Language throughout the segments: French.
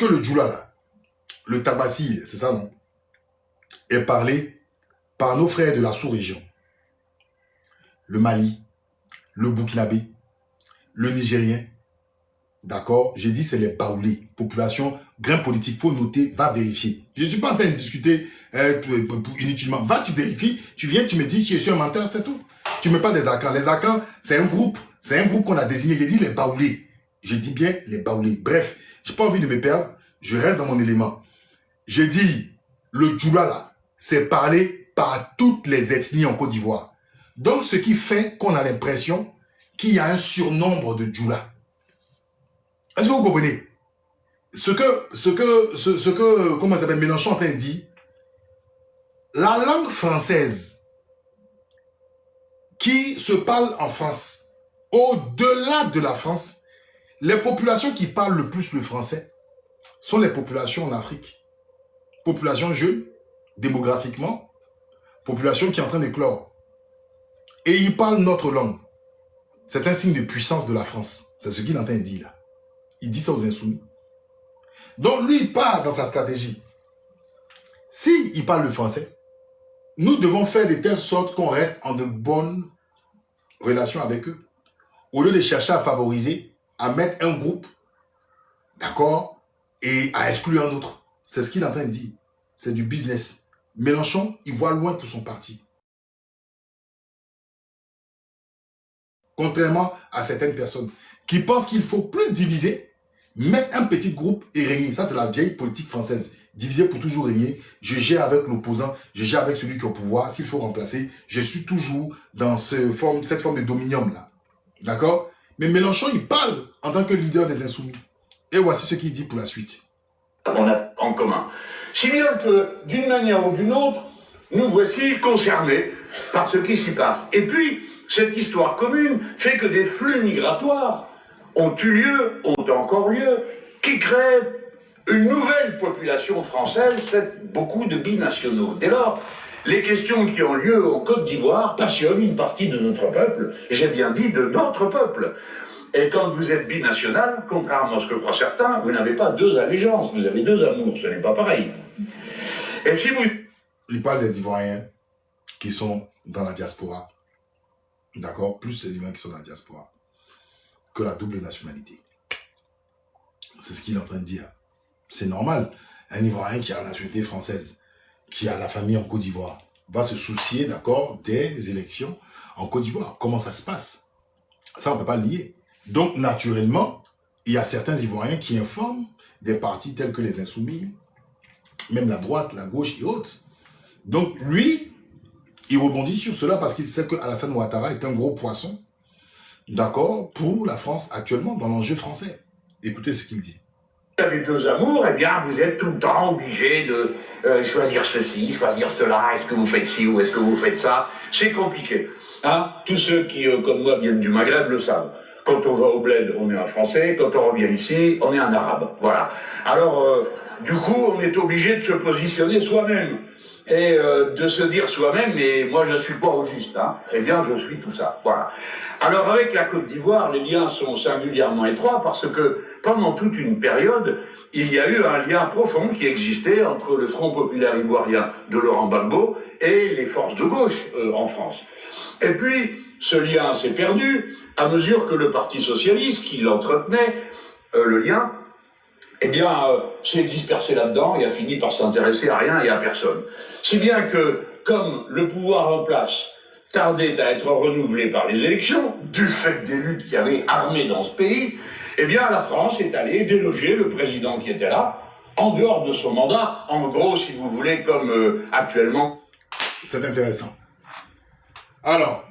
que le Djoula, là, le Tabassi, c'est ça, non? Est parlé par nos frères de la sous-région. Le Mali, le Burkinabé, le Nigérien. D'accord? J'ai dit c'est les Baoulés. Population, grain politique, faut noter, va vérifier. Je ne suis pas en train de discuter inutilement. Va, tu vérifies, tu viens, tu me dis si je suis un menteur, c'est tout. Tu ne mets pas des Akans. Les Akans, c'est un groupe qu'on a désigné. J'ai dit les Baoulés. Je dis bien les Baoulés. Bref, je n'ai pas envie de me perdre. Je reste dans mon élément. J'ai dit, le Djoula là, c'est parlé par toutes les ethnies en Côte d'Ivoire. Donc, ce qui fait qu'on a l'impression qu'il y a un surnombre de Djoula. Est-ce que vous comprenez? Ce que comment ça s'appelle, Mélenchon dit, la langue française qui se parle en France, au-delà de la France, les populations qui parlent le plus le français sont les populations en Afrique. Population jeune, démographiquement, population qui est en train d'éclore. Et ils parlent notre langue. C'est un signe de puissance de la France. C'est ce qu'il est en train de dire là. Il dit ça aux insoumis. Donc lui, il part dans sa stratégie. S'il parle le français, nous devons faire de telle sorte qu'on reste en de bonnes relations avec eux. Au lieu de chercher à favoriser, à mettre un groupe, d'accord, et à exclure un autre. C'est ce qu'il est en train de dire. C'est du business. Mélenchon, il voit loin pour son parti. Contrairement à certaines personnes qui pensent qu'il faut plus diviser, mettre un petit groupe et régner. Ça, c'est la vieille politique française. Diviser pour toujours régner. Je gère avec l'opposant, je gère avec celui qui est au pouvoir. S'il faut remplacer, je suis toujours dans cette forme de dominium-là. D'accord? Mais Mélenchon, il parle en tant que leader des insoumis. Et voici ce qu'il dit pour la suite. On a en commun. Si bien que, d'une manière ou d'une autre, nous voici concernés par ce qui s'y passe. Et puis, cette histoire commune fait que des flux migratoires ont eu lieu, ont encore lieu, qui créent une nouvelle population française, faite beaucoup de binationaux. Dès lors, les questions qui ont lieu en Côte d'Ivoire passionnent une partie de notre peuple, j'ai bien dit de notre peuple. Et quand vous êtes binational, contrairement à ce que croient certains, vous n'avez pas deux allégeances, vous avez deux amours, ce n'est pas pareil. Et si vous... Il parle des Ivoiriens qui sont dans la diaspora, d'accord, plus ces Ivoiriens qui sont dans la diaspora, que la double nationalité. C'est ce qu'il est en train de dire. C'est normal. Un Ivoirien qui a la nationalité française, qui a la famille en Côte d'Ivoire, va se soucier, d'accord, des élections en Côte d'Ivoire. Comment ça se passe? Ça, on ne peut pas le nier. Donc, naturellement, il y a certains Ivoiriens qui informent des partis tels que les Insoumis, même la droite, la gauche et autres. Donc, lui, il rebondit sur cela parce qu'il sait que Alassane Ouattara est un gros poisson, d'accord, pour la France actuellement, dans l'enjeu français. Écoutez ce qu'il dit. Vous avez deux amours, eh bien, vous êtes tout le temps obligé de choisir ceci, choisir cela. Est-ce que vous faites ci ou est-ce que vous faites ça? C'est compliqué. Hein? Tous ceux qui, comme moi, viennent du Maghreb le savent. Quand on va au bled, on est un Français. Quand on revient ici, on est un Arabe. Voilà. Alors, du coup, on est obligé de se positionner soi-même. Et de se dire soi-même, mais moi je ne suis pas au juste, hein. Eh bien je suis tout ça, voilà. Alors avec la Côte d'Ivoire, les liens sont singulièrement étroits parce que pendant toute une période, il y a eu un lien profond qui existait entre le Front populaire ivoirien de Laurent Gbagbo et les forces de gauche en France. Et puis, ce lien s'est perdu à mesure que le Parti socialiste, qui l'entretenait, le lien, eh bien, s'est dispersé là-dedans et a fini par s'intéresser à rien et à personne. Si bien que, comme le pouvoir en place tardait à être renouvelé par les élections, du fait des luttes qui avaient armé dans ce pays, eh bien, la France est allée déloger le président qui était là, en dehors de son mandat, en gros, si vous voulez, comme actuellement. C'est intéressant. Alors,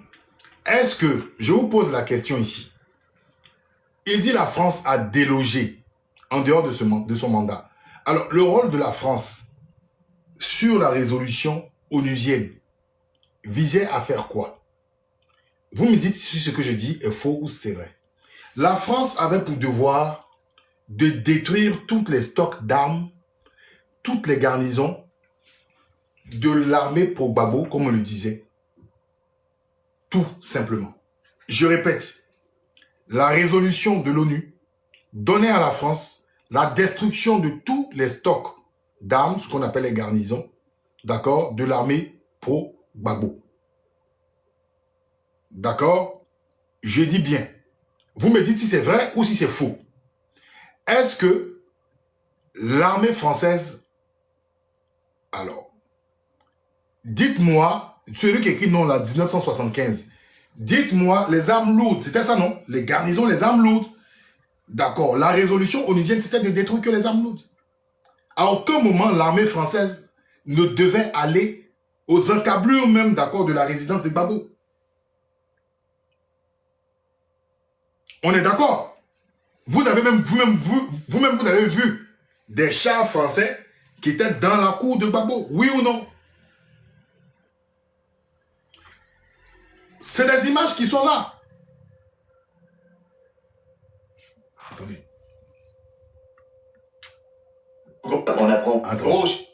est-ce que, je vous pose la question ici, il dit la France a délogé en dehors de son mandat. Alors, le rôle de la France sur la résolution onusienne visait à faire quoi? Vous me dites si ce que je dis est faux ou c'est vrai. La France avait pour devoir de détruire tous les stocks d'armes, toutes les garnisons de l'armée pour Gbagbo, comme on le disait. Tout simplement. Je répète, la résolution de l'ONU donnait à la France la destruction de tous les stocks d'armes, ce qu'on appelle les garnisons, d'accord, de l'armée pro-Gbagbo. D'accord? Je dis bien. Vous me dites si c'est vrai ou si c'est faux. Est-ce que l'armée française, alors, dites-moi, celui qui écrit non là, 1975, dites-moi les armes lourdes, c'était ça non? Les garnisons, les armes lourdes. D'accord, la résolution onusienne, c'était de détruire que les armes lourdes. À aucun moment, l'armée française ne devait aller aux encablures même, d'accord, de la résidence de Gbagbo. On est d'accord? Vous avez même, vous-même, vous avez vu des chars français qui étaient dans la cour de Gbagbo, oui ou non? C'est des images qui sont là. Attendez. On apprend. Attendez.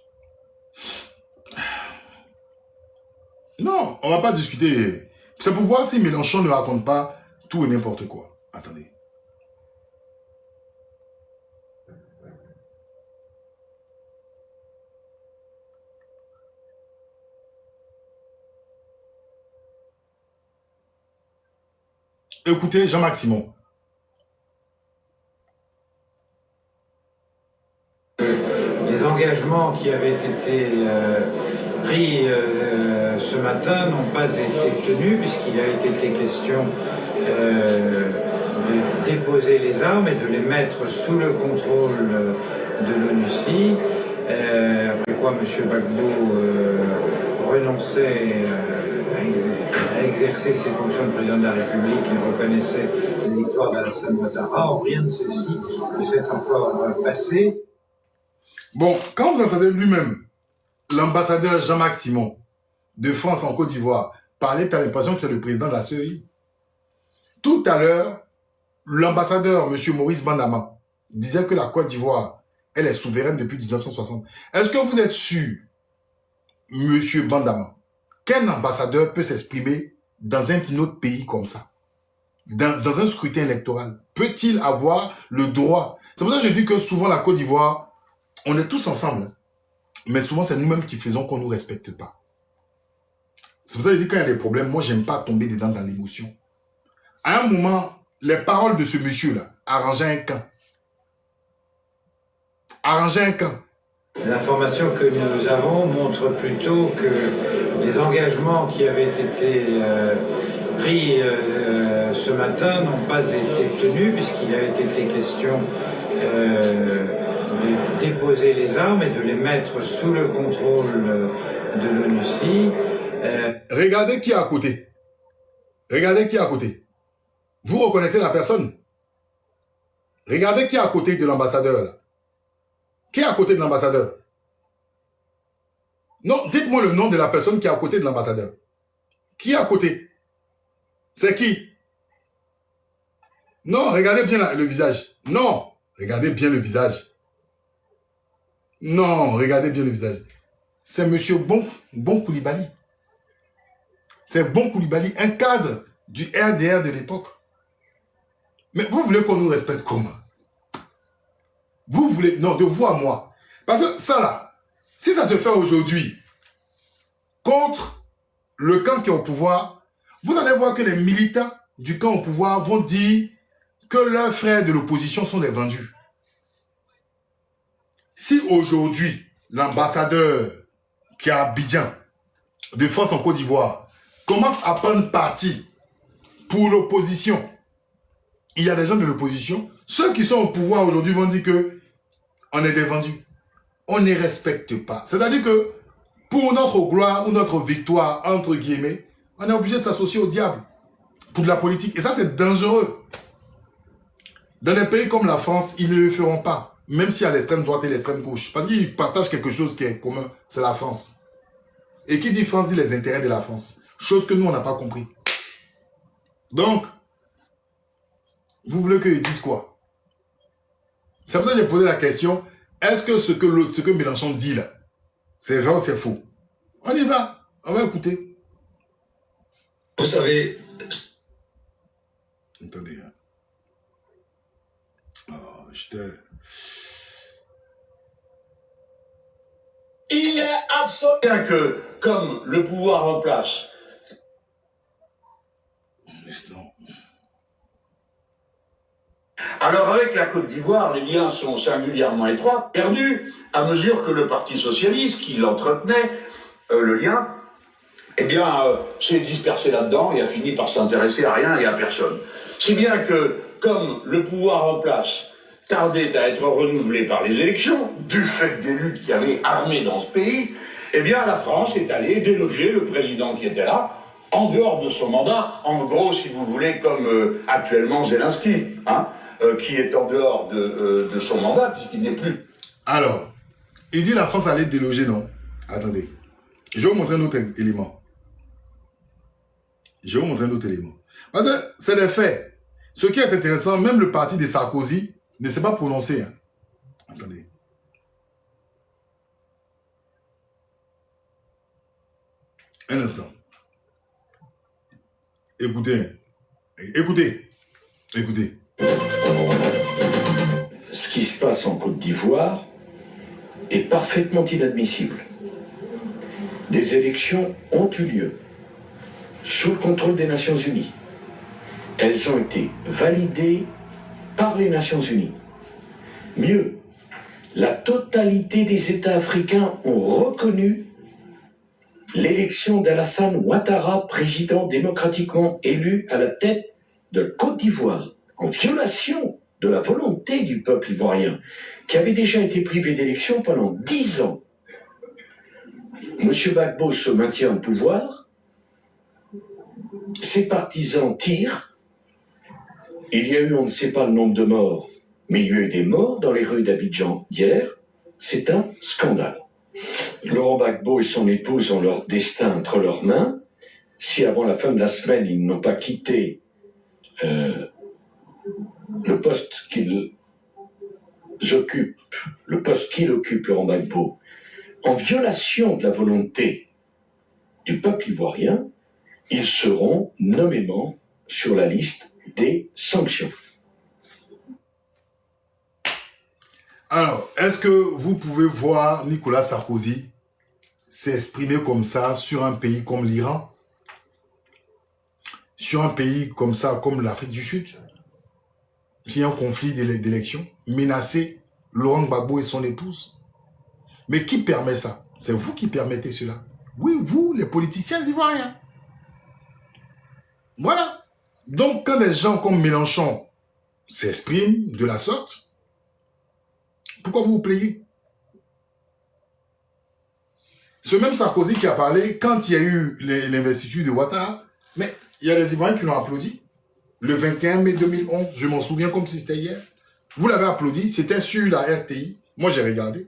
Non, on ne va pas discuter. C'est pour voir si Mélenchon ne raconte pas tout et n'importe quoi. Attendez. Écoutez, Jean-Marc Simon. Les engagements qui avaient été pris ce matin n'ont pas été tenus puisqu'il a été question de déposer les armes et de les mettre sous le contrôle de l'ONUCI. Après quoi M. Gbagbo renonçait à exercer ses fonctions de président de la République et reconnaissait la victoire d'Alassane Ouattara. Or, rien de ceci ne s'est encore passé. Bon, quand vous entendez lui-même, l'ambassadeur Jean-Marc Simon de France en Côte d'Ivoire parler, tu as l'impression que c'est le président de la CEI. Tout à l'heure, l'ambassadeur M. Maurice Bandama disait que la Côte d'Ivoire, elle est souveraine depuis 1960. Est-ce que vous êtes sûr, M. Bandama, qu'un ambassadeur peut s'exprimer dans un autre pays comme ça, dans un scrutin électoral? Peut-il avoir le droit? C'est pour ça que je dis que souvent la Côte d'Ivoire, on est tous ensemble, mais souvent c'est nous-mêmes qui faisons qu'on ne nous respecte pas. C'est pour ça que je dis quand il y a des problèmes, moi j'aime pas tomber dedans dans l'émotion. À un moment, les paroles de ce monsieur-là arrangeaient un camp. Arrangeaient un camp. L'information que nous avons montre plutôt que les engagements qui avaient été pris ce matin n'ont pas été tenus puisqu'il a été question de déposer les armes et de les mettre sous le contrôle de l'ONUCI. Regardez qui est à côté. Regardez qui est à côté. Vous reconnaissez la personne? Regardez qui est à côté de l'ambassadeur. Qui est à côté de l'ambassadeur? Non, dites-moi le nom de la personne qui est à côté de l'ambassadeur. Qui est à côté? C'est qui? Non, regardez bien le visage. Non, regardez bien le visage. Non, regardez bien le visage. C'est monsieur Bon Koulibaly. C'est Bon Koulibaly, un cadre du RDR de l'époque. Mais vous voulez qu'on nous respecte comment? Vous voulez... Non, de vous à moi. Parce que ça là, si ça se fait aujourd'hui contre le camp qui est au pouvoir, vous allez voir que les militants du camp au pouvoir vont dire que leurs frères de l'opposition sont des vendus. Si aujourd'hui, l'ambassadeur qui est à Abidjan, de France en Côte d'Ivoire, commence à prendre parti pour l'opposition, il y a des gens de l'opposition, ceux qui sont au pouvoir aujourd'hui vont dire que on est des vendus. On ne respecte pas. C'est-à-dire que pour notre gloire ou notre victoire, entre guillemets, on est obligé de s'associer au diable pour de la politique. Et ça, c'est dangereux. Dans des pays comme la France, ils ne le feront pas. Même s'il y a l'extrême droite et l'extrême gauche. Parce qu'ils partagent quelque chose qui est commun. C'est la France. Et qui dit France dit les intérêts de la France. Chose que nous, on n'a pas compris. Donc, vous voulez qu'ils disent quoi? C'est pour ça que j'ai posé la question. Est-ce que ce que Mélenchon dit là, c'est vrai ou c'est faux? On y va. On va écouter. Vous savez... Attendez. Oh, absolument. Bien que, comme le pouvoir en place... Alors avec la Côte d'Ivoire, les liens sont singulièrement étroits, perdus, à mesure que le Parti socialiste, qui l'entretenait, le lien, eh bien, s'est dispersé là-dedans et a fini par s'intéresser à rien et à personne. Si bien que, comme le pouvoir en place tardait à être renouvelé par les élections, du fait des luttes qui avaient armé dans ce pays, eh bien la France est allée déloger le président qui était là, en dehors de son mandat, en gros, si vous voulez, comme actuellement Zelensky, hein, qui est en dehors de son mandat, puisqu'il n'est plus. Alors, il dit la France allait déloger, non? Attendez. Je vais vous montrer un autre élément. Je vais vous montrer un autre élément. Parce que c'est les faits. Ce qui est intéressant, même le parti de Sarkozy ne s'est pas prononcé. Hein. Attendez. Un instant. Écoutez. Écoutez. Écoutez. Ce qui se passe en Côte d'Ivoire est parfaitement inadmissible. Des élections ont eu lieu sous le contrôle des Nations Unies. Elles ont été validées par les Nations Unies. Mieux, la totalité des États africains ont reconnu l'élection d'Alassane Ouattara, président démocratiquement élu à la tête de Côte d'Ivoire, en violation de la volonté du peuple ivoirien, qui avait déjà été privé d'élection pendant 10 ans. M. Gbagbo se maintient au pouvoir, ses partisans tirent, il y a eu, on ne sait pas le nombre de morts, mais il y a eu des morts dans les rues d'Abidjan hier, c'est un scandale. Laurent Gbagbo et son épouse ont leur destin entre leurs mains. Si avant la fin de la semaine, ils n'ont pas quitté le poste qu'il occupe, Laurent Gbagbo, en violation de la volonté du peuple ivoirien, ils seront nommément sur la liste des sanctions. Alors, est-ce que vous pouvez voir Nicolas Sarkozy s'exprimer comme ça sur un pays comme l'Iran? Sur un pays comme ça, comme l'Afrique du Sud? S'il y a un conflit d'élection, menacer Laurent Gbagbo et son épouse? Mais qui permet ça? C'est vous qui permettez cela. Oui, vous, les politiciens ivoiriens. Voilà. Donc, quand des gens comme Mélenchon s'expriment de la sorte, pourquoi vous vous plaignez? Ce même Sarkozy qui a parlé, quand il y a eu l'investiture de Ouattara, mais il y a des Ivoiriens qui l'ont applaudi. Le 21 mai 2011, je m'en souviens comme si c'était hier. Vous l'avez applaudi, c'était sur la RTI. Moi, j'ai regardé.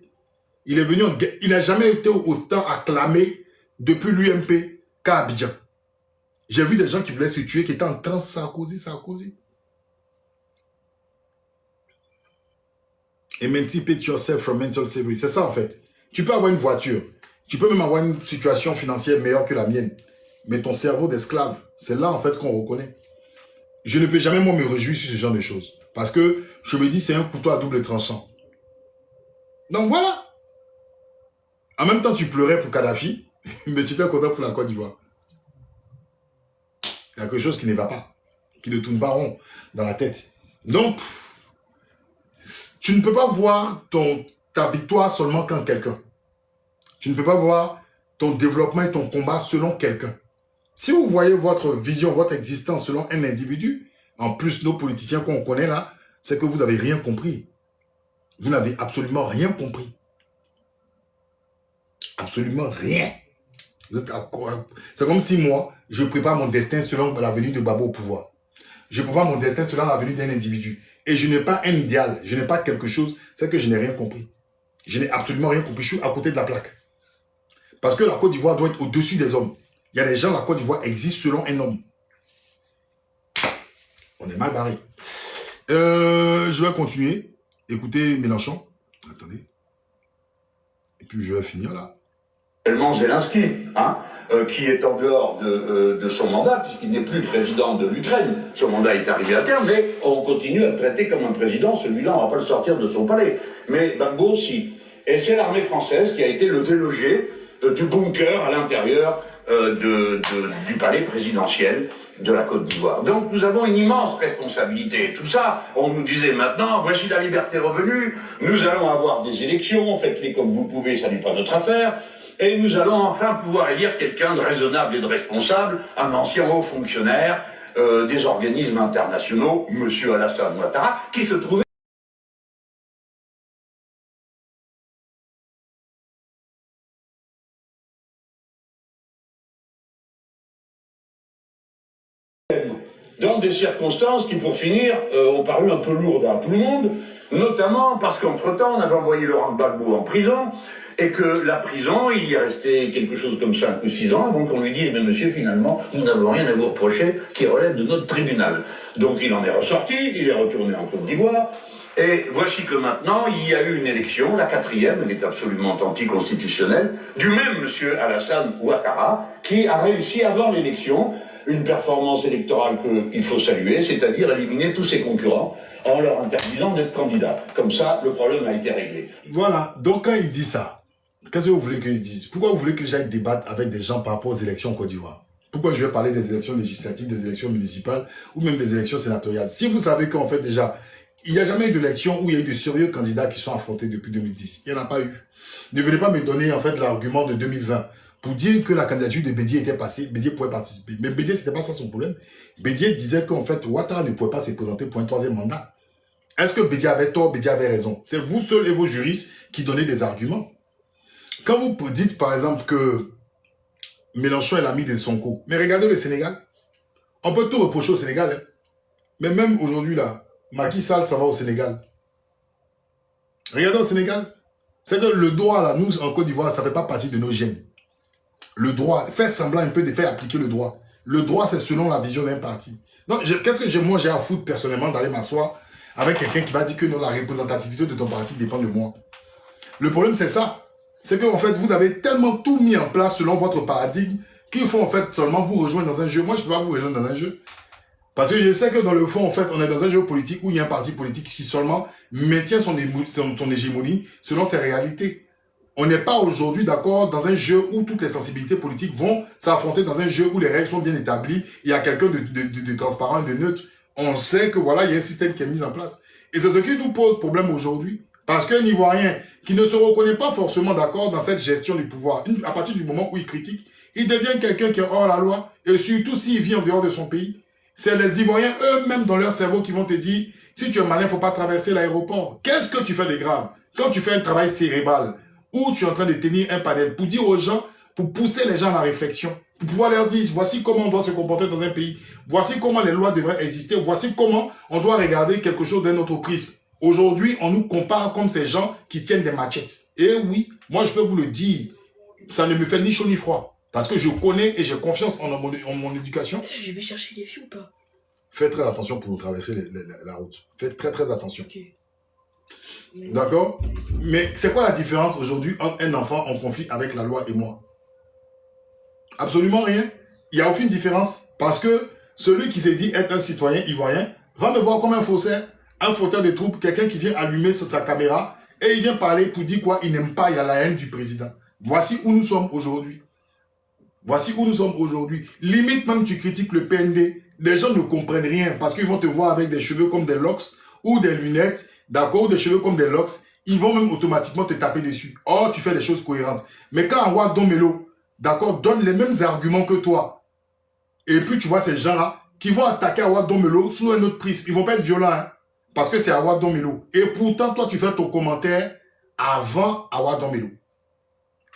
Il est venu, il n'a jamais été au stand acclamé depuis l'UMP qu'à Abidjan. J'ai vu des gens qui voulaient se tuer, qui étaient en transe Sarkozy. Emancipate yourself from mental slavery. C'est ça en fait. Tu peux avoir une voiture. Tu peux même avoir une situation financière meilleure que la mienne. Mais ton cerveau d'esclave, c'est là en fait qu'on reconnaît. Je ne peux jamais moi me réjouir sur ce genre de choses. Parce que je me dis c'est un couteau à double tranchant. Donc voilà. En même temps tu pleurais pour Kadhafi, mais tu étais content pour la Côte d'Ivoire. Il y a quelque chose qui ne va pas. Qui ne tourne pas rond dans la tête. Donc, tu ne peux pas voir ta victoire seulement quand quelqu'un. Tu ne peux pas voir ton développement et ton combat selon quelqu'un. Si vous voyez votre vision, votre existence selon un individu, en plus nos politiciens qu'on connaît là, c'est que vous n'avez rien compris. Vous n'avez absolument rien compris. Absolument rien. C'est comme si moi, je prépare mon destin selon la venue de Gbagbo au pouvoir. Je prépare mon destin selon la venue d'un individu. Et je n'ai pas un idéal, je n'ai pas quelque chose, c'est que je n'ai rien compris. Je n'ai absolument rien compris, je suis à côté de la plaque. Parce que la Côte d'Ivoire doit être au-dessus des hommes. Il y a des gens, la Côte d'Ivoire existe selon un homme. On est mal barré. Je vais continuer. Écoutez Mélenchon. Attendez. Et puis je vais finir là. Zelensky, hein, qui est en dehors de son mandat, puisqu'il n'est plus président de l'Ukraine. Son mandat est arrivé à terme, mais on continue à le traiter comme un président. Celui-là, on ne va pas le sortir de son palais. Mais Gbagbo, si. Et c'est l'armée française qui a été le déloger du bunker à l'intérieur du palais présidentiel de la Côte d'Ivoire. Donc nous avons une immense responsabilité. Tout ça, on nous disait maintenant, voici la liberté revenue, nous allons avoir des élections, faites-les comme vous pouvez, ça n'est pas notre affaire, et nous allons enfin pouvoir élire quelqu'un de raisonnable et de responsable, un ancien haut fonctionnaire des organismes internationaux, Monsieur Alassane Ouattara, qui se trouvait dans des circonstances qui, pour finir, ont paru un peu lourdes à tout le monde, notamment parce qu'entre-temps, on avait envoyé Laurent Gbagbo en prison, et que la prison, il y est resté quelque chose comme 5 ou 6 ans, avant qu'on lui dise, mais monsieur, finalement, nous n'avons rien à vous reprocher qui relève de notre tribunal. Donc il en est ressorti, il est retourné en Côte d'Ivoire, et voici que maintenant, il y a eu une élection, la 4e, elle est absolument anticonstitutionnelle, du même monsieur Alassane Ouattara, qui a réussi avant l'élection une performance électorale qu'il faut saluer, c'est-à-dire éliminer tous ses concurrents en leur interdisant d'être candidats. Comme ça, le problème a été réglé. Voilà, donc quand il dit ça, qu'est-ce que vous voulez qu'il dise? Pourquoi vous voulez que j'aille débattre avec des gens par rapport aux élections en Côte d'Ivoire? Pourquoi je vais parler des élections législatives, des élections municipales ou même des élections sénatoriales? Si vous savez qu'en fait déjà, il n'y a jamais eu d'élection où il y a eu de sérieux candidats qui sont affrontés depuis 2010. Il n'y en a pas eu. Ne venez pas me donner en fait l'argument de 2020 pour dire que la candidature de Bédié était passée, Bédié pouvait participer. Mais Bédié, c'était pas ça son problème. Bédié disait qu'en fait, Ouattara ne pouvait pas se présenter pour un 3e mandat. Est-ce que Bédié avait tort, Bédié avait raison? C'est vous seuls et vos juristes qui donnez des arguments. Quand vous dites par exemple que Mélenchon est l'ami de Sonko, mais regardez le Sénégal. On peut tout reprocher au Sénégal. Hein. Mais même aujourd'hui là, Macky Sall, ça va au Sénégal. Regardez au Sénégal. C'est que le droit là, nous en Côte d'Ivoire, ça ne fait pas partie de nos gènes. Le droit, faites semblant un peu de faire appliquer le droit. Le droit, c'est selon la vision d'un parti. Donc, qu'est-ce que moi j'ai à foutre personnellement d'aller m'asseoir avec quelqu'un qui va dire que non, la représentativité de ton parti dépend de moi. Le problème, c'est ça. C'est qu'en fait, vous avez tellement tout mis en place selon votre paradigme qu'il faut en fait seulement vous rejoindre dans un jeu. Moi, je ne peux pas vous rejoindre dans un jeu. Parce que je sais que dans le fond, en fait, on est dans un jeu politique où il y a un parti politique qui seulement maintient son hégémonie selon ses réalités. On n'est pas aujourd'hui d'accord dans un jeu où toutes les sensibilités politiques vont s'affronter dans un jeu où les règles sont bien établies, il y a quelqu'un de transparent et de neutre. On sait que voilà, il y a un système qui est mis en place. Et c'est ce qui nous pose problème aujourd'hui. Parce qu'un Ivoirien qui ne se reconnaît pas forcément d'accord dans cette gestion du pouvoir, à partir du moment où il critique, il devient quelqu'un qui est hors la loi, et surtout s'il vit en dehors de son pays. C'est les Ivoiriens eux-mêmes dans leur cerveau qui vont te dire, si tu es malin, il ne faut pas traverser l'aéroport. Qu'est-ce que tu fais de grave? Quand tu fais un travail cérébral, où tu es en train de tenir un panel pour dire aux gens, pour pousser les gens à la réflexion, pour pouvoir leur dire, voici comment on doit se comporter dans un pays, voici comment les lois devraient exister, voici comment on doit regarder quelque chose d'un autre prisme. Aujourd'hui, on nous compare comme ces gens qui tiennent des machettes. Et oui, moi je peux vous le dire, ça ne me fait ni chaud ni froid. Parce que je connais et j'ai confiance en mon éducation. Je vais chercher les filles ou pas? Faites très attention pour traverser la route. Faites très très attention. Okay. D'accord? Mais c'est quoi la différence aujourd'hui entre un enfant en conflit avec la loi et moi? Absolument rien. Il n'y a aucune différence. Parce que celui qui s'est dit être un citoyen ivoirien va me voir comme un faussaire, un fauteur de troubles, quelqu'un qui vient allumer sur sa caméra et il vient parler pour dire quoi? Il n'aime pas, il y a la haine du président. Voici où nous sommes aujourd'hui. Voici où nous sommes aujourd'hui. Limite même tu critiques le PND. Les gens ne comprennent rien parce qu'ils vont te voir avec des cheveux comme des locks ou des lunettes, d'accord, ou des cheveux comme des locks. Ils vont même automatiquement te taper dessus. Oh, tu fais des choses cohérentes. Mais quand Awa Domelo, d'accord, donne les mêmes arguments que toi, et puis tu vois ces gens-là qui vont attaquer Awa Domelo sous un autre prisme. Ils vont pas être violents, hein, parce que c'est Awa Domelo. Et pourtant, toi, tu fais ton commentaire avant Awa Domelo.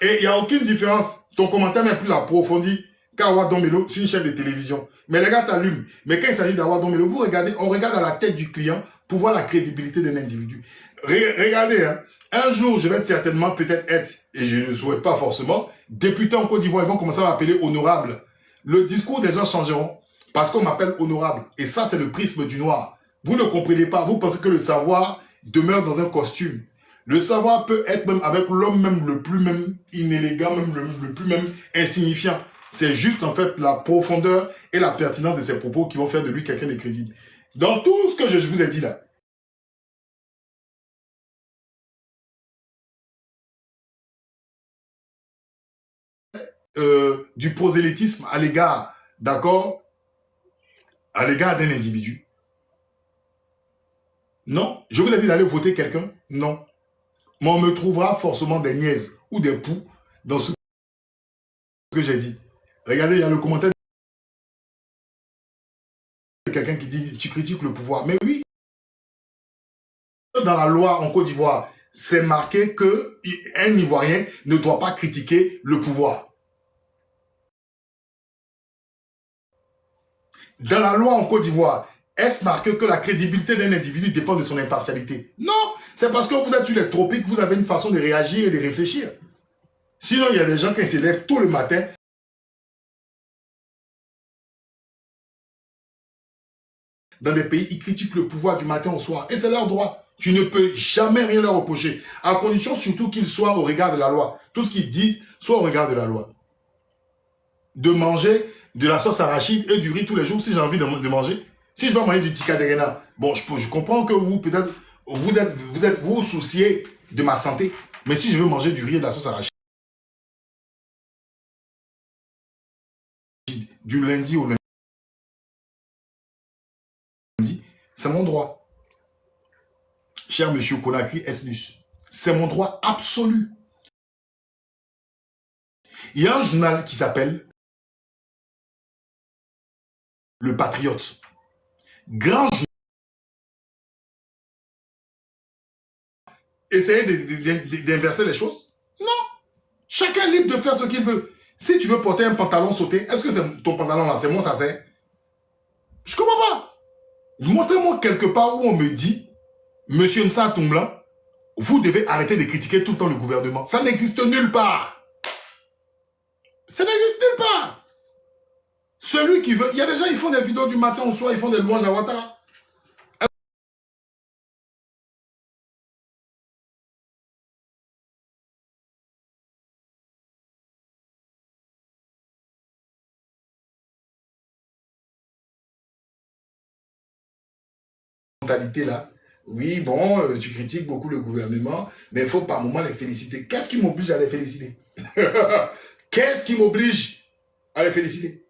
Et il n'y a aucune différence. Ton commentaire est plus approfondi qu'Awa Domelo sur une chaîne de télévision. Mais les gars t'allument. Mais quand il s'agit d'Awa Domelo, vous regardez, on regarde à la tête du client pour voir la crédibilité d'un individu. Regardez, hein, un jour, je vais certainement peut-être être, et je ne le souhaite pas forcément, député en Côte d'Ivoire, ils vont commencer à m'appeler honorable. Le discours des gens changeront parce qu'on m'appelle honorable. Et ça, c'est le prisme du noir. Vous ne comprenez pas. Vous pensez que le savoir demeure dans un costume. Le savoir peut être même avec l'homme même le plus même inélégant, même le plus même insignifiant. C'est juste en fait la profondeur et la pertinence de ses propos qui vont faire de lui quelqu'un de crédible. Dans tout ce que je vous ai dit là, du prosélytisme à l'égard, d'accord, à l'égard d'un individu. Non. Je vous ai dit d'aller voter quelqu'un? Non. Mais on me trouvera forcément des niaises ou des poux dans ce que j'ai dit. Regardez, il y a le commentaire de quelqu'un qui dit « Tu critiques le pouvoir ». Mais oui, dans la loi en Côte d'Ivoire, c'est marqué qu'un Ivoirien ne doit pas critiquer le pouvoir. Dans la loi en Côte d'Ivoire, est-ce marqué que la crédibilité d'un individu dépend de son impartialité? Non, c'est parce que vous êtes sur les tropiques, vous avez une façon de réagir et de réfléchir. Sinon, il y a des gens qui se lèvent tôt le matin dans des pays, ils critiquent le pouvoir du matin au soir. Et c'est leur droit. Tu ne peux jamais rien leur reprocher. À condition surtout qu'ils soient au regard de la loi. Tout ce qu'ils disent soit au regard de la loi. De manger de la sauce arachide et du riz tous les jours si j'ai envie de manger. Si je dois manger du tikka derena, bon, je comprends que vous, peut-être, vous souciez de ma santé. Mais si je veux manger du riz et de la sauce arachide, du lundi au lundi, c'est mon droit. Cher monsieur Conakry Esnus, c'est mon droit absolu. Il y a un journal qui s'appelle Le Patriote. Grand journal. Essayez d'inverser les choses? Non. Chacun est libre de faire ce qu'il veut. Si tu veux porter un pantalon sauté, est-ce que c'est ton pantalon là, c'est moi ça c'est? Je comprends pas. Montrez-moi quelque part où on me dit, monsieur Nsa Toumblan, vous devez arrêter de critiquer tout le temps le gouvernement. Ça n'existe nulle part. Ça n'existe nulle part. Celui qui veut... Il y a des gens, ils font des vidéos du matin au soir, ils font des louanges à Ouattara. Là. Oui, bon, tu critiques beaucoup le gouvernement, mais il faut par moment les féliciter. Qu'est-ce qui m'oblige à les féliciter? Qu'est-ce qui m'oblige à les féliciter?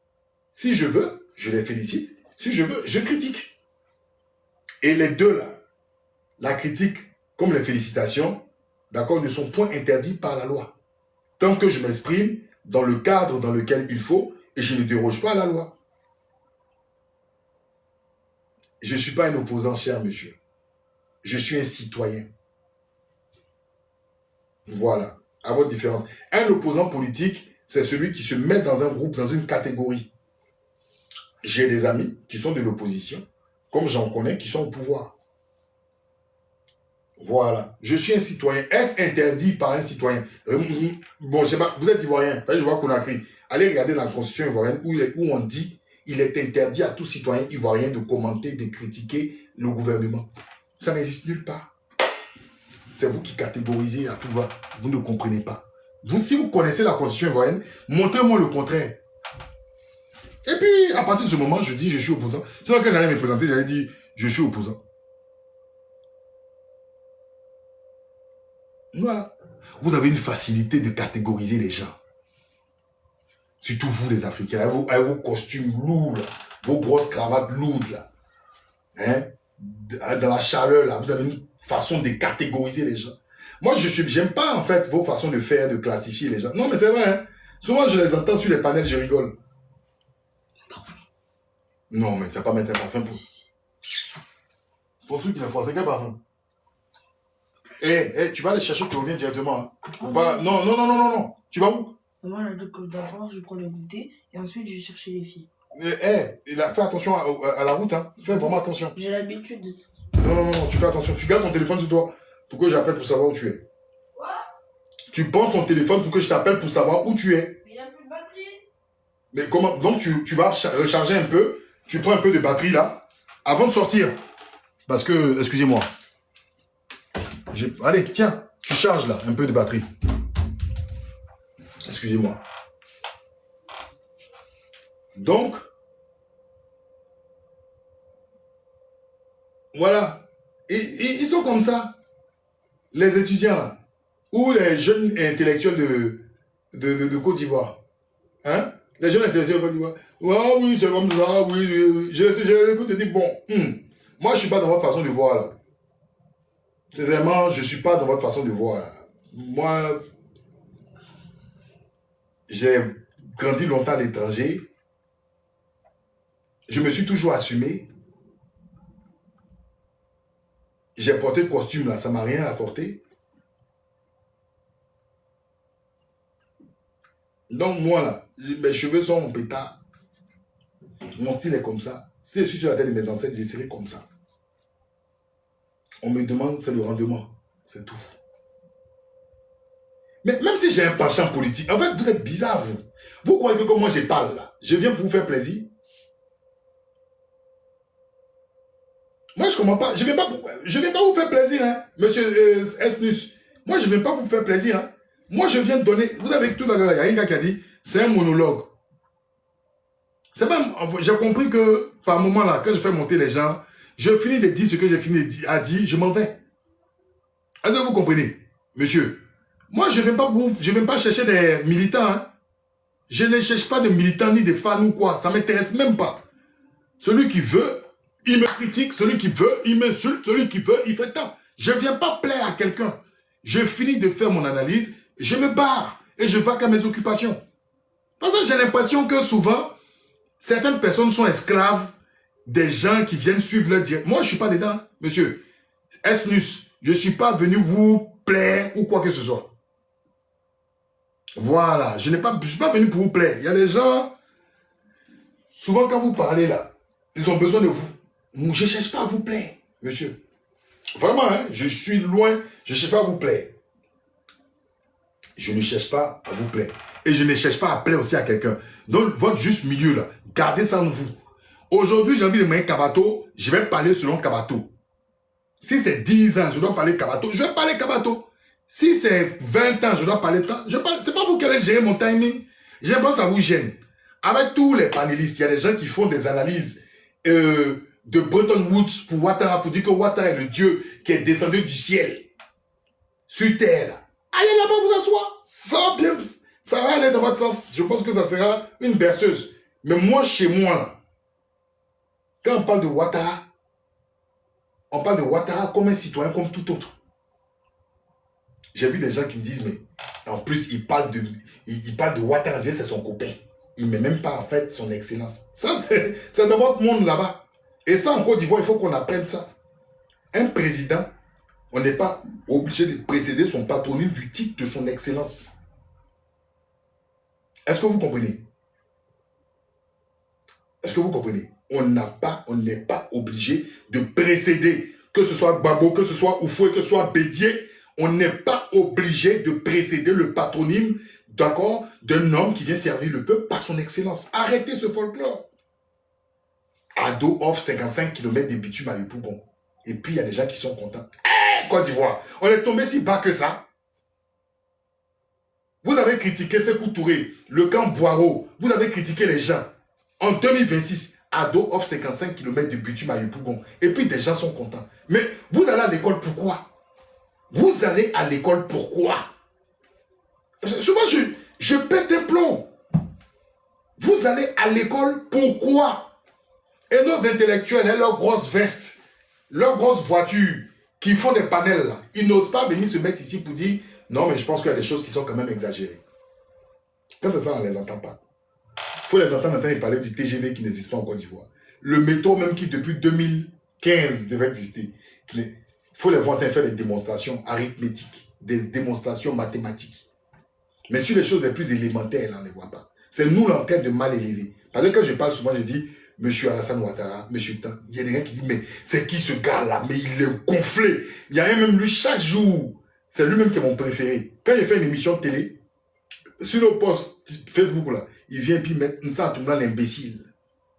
Si je veux, je les félicite. Si je veux, je critique. Et les deux là, la critique comme les félicitations, d'accord, ne sont point interdits par la loi. Tant que je m'exprime dans le cadre dans lequel il faut et je ne déroge pas à la loi. Je ne suis pas un opposant, cher monsieur. Je suis un citoyen. Voilà, à votre différence. Un opposant politique, c'est celui qui se met dans un groupe, dans une catégorie. J'ai des amis qui sont de l'opposition, comme j'en connais, qui sont au pouvoir. Voilà. Je suis un citoyen. Est-ce interdit par un citoyen? Bon, je sais pas, vous êtes ivoirien. Je vois Conakry. Allez regarder la constitution ivoirienne où on dit il est interdit à tout citoyen ivoirien de commenter, de critiquer le gouvernement. Ça n'existe nulle part. C'est vous qui catégorisez à tout va. Vous ne comprenez pas. Vous, si vous connaissez la constitution ivoirienne, montrez-moi le contraire. Et puis, à partir de ce moment, je dis je suis opposant. Sinon, quand j'allais me présenter, j'allais dire je suis opposant. Voilà. Vous avez une facilité de catégoriser les gens. Surtout vous, les Africains, avec vos costumes lourds, là, vos grosses cravates lourdes, là. Hein? Dans la chaleur, là, vous avez une façon de catégoriser les gens. Moi, j'aime pas, en fait, vos façons de faire, de classifier les gens. Non, mais c'est vrai, hein? Souvent, je les entends sur les panels, je rigole. Non, mais tu vas pas mettre un parfum pour... Ton truc, il est fort, c'est quel parfum? Tu vas aller chercher, tu reviens directement. Hein? Pas... Non. Tu vas où? Moi, d'abord, je prends le goûter et ensuite, je vais chercher les filles. Fais attention à la route, hein. Fais vraiment attention. J'ai l'habitude de... Non, tu fais attention. Tu gardes ton téléphone sur toi pour que j'appelle pour savoir où tu es. Quoi? Tu prends ton téléphone pour que je t'appelle pour savoir où tu es. Mais il n'y a plus de batterie. Mais comment? Donc, tu vas recharger un peu. Tu prends un peu de batterie, là, avant de sortir. Parce que, excusez-moi. Allez, tiens, tu charges, là, un peu de batterie. Excusez-moi. Donc, voilà. Et ils sont comme ça. Les étudiants, là, ou les jeunes intellectuels de Côte d'Ivoire. Hein? Les jeunes intellectuels vont dire, ouais, oui, c'est comme ça, oui, oui, oui. Je les écoute et dis, bon, moi, je ne suis pas dans votre façon de voir, là. Sincèrement, je ne suis pas dans votre façon de voir, là. Moi, j'ai grandi longtemps à l'étranger. Je me suis toujours assumé. J'ai porté le costume, là, ça ne m'a rien apporté. Donc, moi, là, mes cheveux sont en pétard. Mon style est comme ça. Si je suis sur la tête de mes ancêtres, je serai comme ça. On me demande, c'est le rendement. C'est tout. Mais même si j'ai un penchant politique, en fait, vous êtes bizarre, vous. Vous croyez que comme moi, je parle, là, je viens pour vous faire plaisir? Moi, je ne comprends pas. Je ne viens pas vous faire plaisir, hein, monsieur Esnus. Moi, je ne viens pas vous faire plaisir, hein. Moi, je viens de donner... Vous avez tout à l'heure, il y a un gars qui a dit, c'est un monologue. C'est même... J'ai compris que, par moment, là, quand je fais monter les gens, je finis de dire ce que j'ai fini à dire, je m'en vais. Est-ce que vous comprenez, monsieur? Moi, je ne viens pas chercher des militants, hein. Je ne cherche pas de militants ni de fans ou quoi. Ça ne m'intéresse même pas. Celui qui veut, il me critique. Celui qui veut, il m'insulte. Celui qui veut, il fait tant. Je ne viens pas plaire à quelqu'un. Je finis de faire mon analyse, je me barre et je vais qu'à mes occupations. Parce que j'ai l'impression que souvent, certaines personnes sont esclaves des gens qui viennent suivre leur direct. Moi, je ne suis pas dedans, monsieur. Esnus, je ne suis pas venu vous plaire ou quoi que ce soit. Voilà, je ne suis pas venu pour vous plaire. Il y a des gens, souvent quand vous parlez là, ils ont besoin de vous. Je ne cherche pas à vous plaire, monsieur. Vraiment, hein, je suis loin, je ne cherche pas à vous plaire. Je ne cherche pas à vous plaire. Et je ne cherche pas à plaire aussi à quelqu'un. Donc, votre juste milieu là, gardez ça en vous. Aujourd'hui, j'ai envie de mettre Kabato, je vais parler selon Kabato. Si c'est 10 ans, je dois parler Kabato, je vais parler Kabato. Si c'est 20 ans, je dois parler temps. C'est pas vous qui allez gérer mon timing. Je pense que ça vous gêne. Avec tous les panélistes, il y a des gens qui font des analyses de Bretton Woods pour Ouattara, pour dire que Ouattara est le dieu qui est descendu du ciel sur terre. Allez là-bas vous asseoir. Ça va aller dans votre sens. Je pense que ça sera une berceuse. Mais moi, chez moi, là, quand on parle de Ouattara comme un citoyen, comme tout autre. J'ai vu des gens qui me disent, mais en plus, il parle de Ouattara, c'est son copain. Il ne met même pas en fait son excellence. Ça, c'est dans votre monde là-bas. Et ça, en Côte d'Ivoire, il faut qu'on apprenne ça. Un président, on n'est pas obligé de précéder son patronyme du titre de son excellence. Est-ce que vous comprenez? Est-ce que vous comprenez? On n'est pas obligé de précéder, que ce soit Gbagbo, que ce soit Oufoué, que ce soit Bédié. On n'est pas obligé de précéder le patronyme, d'accord, d'un homme qui vient servir le peuple par son excellence. Arrêtez ce folklore. Ado offre 55 km de bitume à Yopougon. Et puis, il y a des gens qui sont contents. Côte d'Ivoire, on est tombé si bas que ça. Vous avez critiqué Sékou Touré, le camp Boireau. Vous avez critiqué les gens. En 2026, Ado offre 55 km de bitume à Yopougon. Et puis, des gens sont contents. Mais vous allez à l'école pourquoi? Vous allez à l'école pourquoi? Souvent, je pète un plomb. Vous allez à l'école pourquoi? Et nos intellectuels, hein, leurs grosses vestes, leurs grosses voitures, qui font des panels, là, ils n'osent pas venir se mettre ici pour dire non, mais je pense qu'il y a des choses qui sont quand même exagérées. Quand c'est ça, on ne les entend pas. Il faut les entendre parler du TGV qui n'existe pas en Côte d'Ivoire. Le métro, même qui depuis 2015 devait exister. Il faut les voir faire des démonstrations arithmétiques, des démonstrations mathématiques. Mais sur les choses les plus élémentaires, on ne les voit pas. C'est nous l'enquête de mal élevé. Parce que quand je parle souvent, je dis Monsieur Alassane Ouattara, Monsieur Tan. Il y a des gens qui disent, mais c'est qui ce gars-là? Mais il est gonflé. Il y a même lui chaque jour. C'est lui-même qui est mon préféré. Quand il fait une émission de télé, sur le post Facebook, là, il vient puis mettre Nsa Toumlan l'imbécile.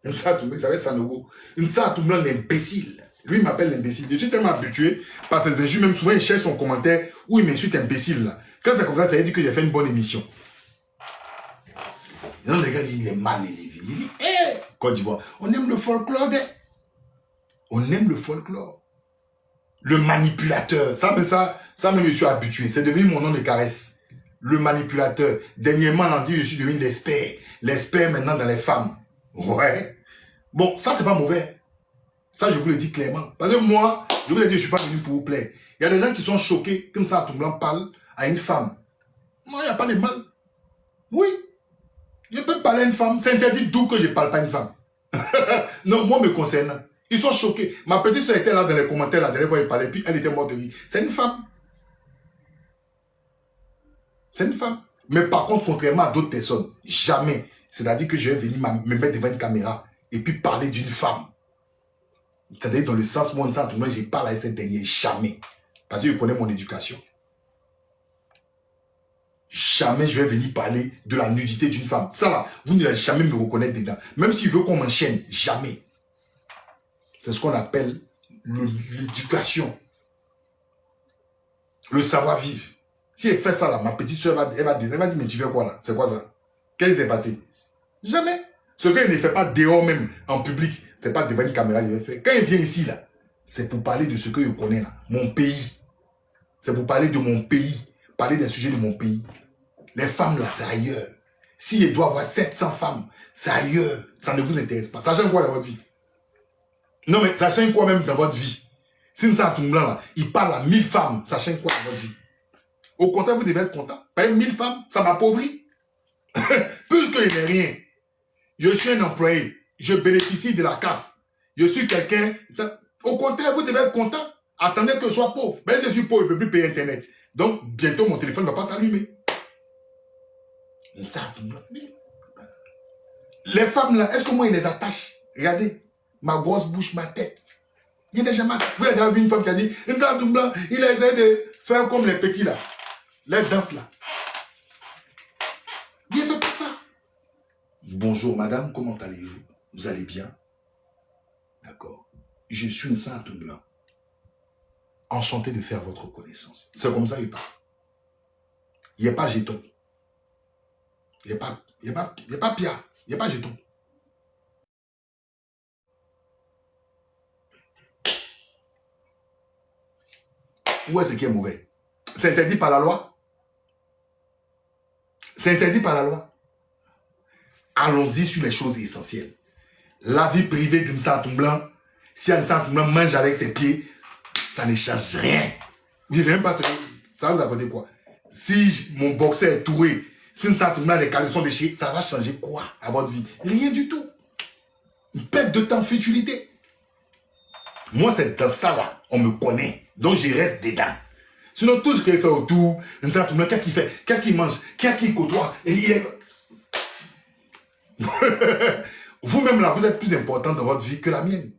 Nsa Toumlan, ça va être Sanogo. Nsa Toumlan l'imbécile. Lui, il m'appelle l'imbécile. Je suis tellement habitué par ses injures, même souvent, il cherche son commentaire où il m'insulte imbécile, là. Quand c'est comme ça veut dire que j'ai fait une bonne émission. Donc, les gars disent, il est mal élevé. Il dit, hé, Côte d'Ivoire, on aime le folklore. On aime le folklore. Le manipulateur. Ça, même je suis habitué. C'est devenu mon nom de caresse. le manipulateur. Dernièrement, on a dit, je suis devenu l'expert. L'expert maintenant dans les femmes. Ouais. Bon, ça, c'est pas mauvais. Ça, je vous le dis clairement. Parce que moi, je vous ai dit, je suis pas venu pour vous plaire. Il y a des gens qui sont choqués, comme ça, tout le monde parle à une femme. Moi, il n'y a pas de mal. Oui. Je peux parler à une femme. C'est interdit d'où que je ne parle pas à une femme. Non, moi, me concernant. Ils sont choqués. Ma petite soeur était là dans les commentaires, la dernière fois, elle parlait, puis elle était morte de rire. C'est une femme. C'est une femme. Mais par contre, contrairement à d'autres personnes, jamais. C'est-à-dire que je vais venir me mettre devant une caméra et puis parler d'une femme. C'est-à-dire dans le sens, moi, je parle à cette dernière. Jamais. Parce que je connais mon éducation. Jamais je vais venir parler de la nudité d'une femme. Ça là, vous n'allez jamais me reconnaître dedans. Même s'il veut qu'on m'enchaîne, jamais. C'est ce qu'on appelle l'éducation. Le savoir-vivre. Si elle fait ça là, ma petite soeur, elle va dire, mais tu fais quoi là? C'est quoi ça? Qu'est-ce qui s'est passé? Jamais. Ce qu'elle ne fait pas dehors même, en public, c'est pas devant une caméra, il va faire. Quand elle vient ici là, c'est pour parler de ce que je connais là. Mon pays. C'est pour parler de mon pays. Parler des sujets de mon pays. Les femmes là, c'est ailleurs. Si elle doit avoir 700 femmes, c'est ailleurs. Ça ne vous intéresse pas. Ça change quoi dans votre vie? Non mais ça change quoi même dans votre vie? Si nous sommes blanc là, il parle à 1000 femmes, ça change quoi dans votre vie? Au contraire, vous devez être content. Pas 1000 femmes, ça m'appauvrit. Puisque je n'ai rien. Je suis un employé. Je bénéficie de la CAF. Je suis quelqu'un. Au contraire, vous devez être content. Attendez que je sois pauvre. Ben, si je suis pauvre, je ne peux plus payer Internet. Donc, bientôt, mon téléphone ne va pas s'allumer. Les femmes là, est-ce que moi, ils les attachent? Regardez, ma grosse bouche, ma tête. Il y a déjà vous avez vu une femme qui a dit, il essaie de faire comme les petits là. Les danses là. Il ne fait pas ça. Bonjour madame, comment allez-vous? Vous allez bien? D'accord. Je suis une sainte blanc. Enchanté de faire votre connaissance. C'est comme ça il parle. Il n'y a pas jeton. Il n'y a pas Pia. Il n'y a pas jeton. Où est-ce qui est mauvais? C'est interdit par la loi? C'est interdit par la loi. Allons-y sur les choses essentielles. La vie privée d'une Santoum blanc, si un Santoum blanc mange avec ses pieds, ça ne change rien. Vous ne savez même pas ce que ça vous apporte quoi. Si mon boxeur est touré, si une Santoum blanc a des caleçons déchirés, ça va changer quoi à votre vie? Rien du tout. Une perte de temps, futilité. Moi, c'est dans ça là, on me connaît. Donc, je reste dedans. Sinon, tout ce qu'il fait autour, qu'est-ce qu'il fait? Qu'est-ce qu'il mange? Qu'est-ce qu'il côtoie? Et il est... Vous-même là, vous êtes plus important dans votre vie que la mienne.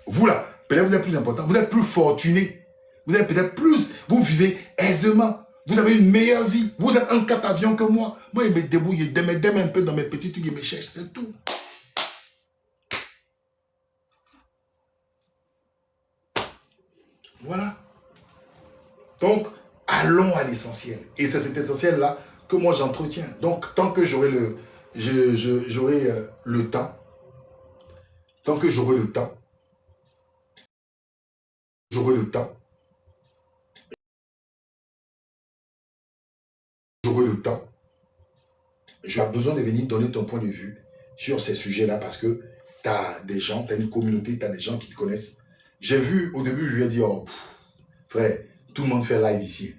Vous là, peut-être vous êtes plus important. Vous êtes plus fortuné. Vous êtes peut-être plus... Vous vivez aisément. Vous avez une meilleure vie. Vous êtes en 4 avions que moi. Moi, je me débrouille. Je me un peu dans mes petits trucs et me cherche. C'est tout. Voilà. Donc, allons à l'essentiel. Et c'est cet essentiel-là que moi j'entretiens. Donc, tant que j'aurai le temps, tant que j'aurai le temps, j'ai besoin de venir donner ton point de vue sur ces sujets-là parce que tu as des gens, tu as une communauté, tu as des gens qui te connaissent. J'ai vu, au début, je lui ai dit, oh, frère, tout le monde fait live ici.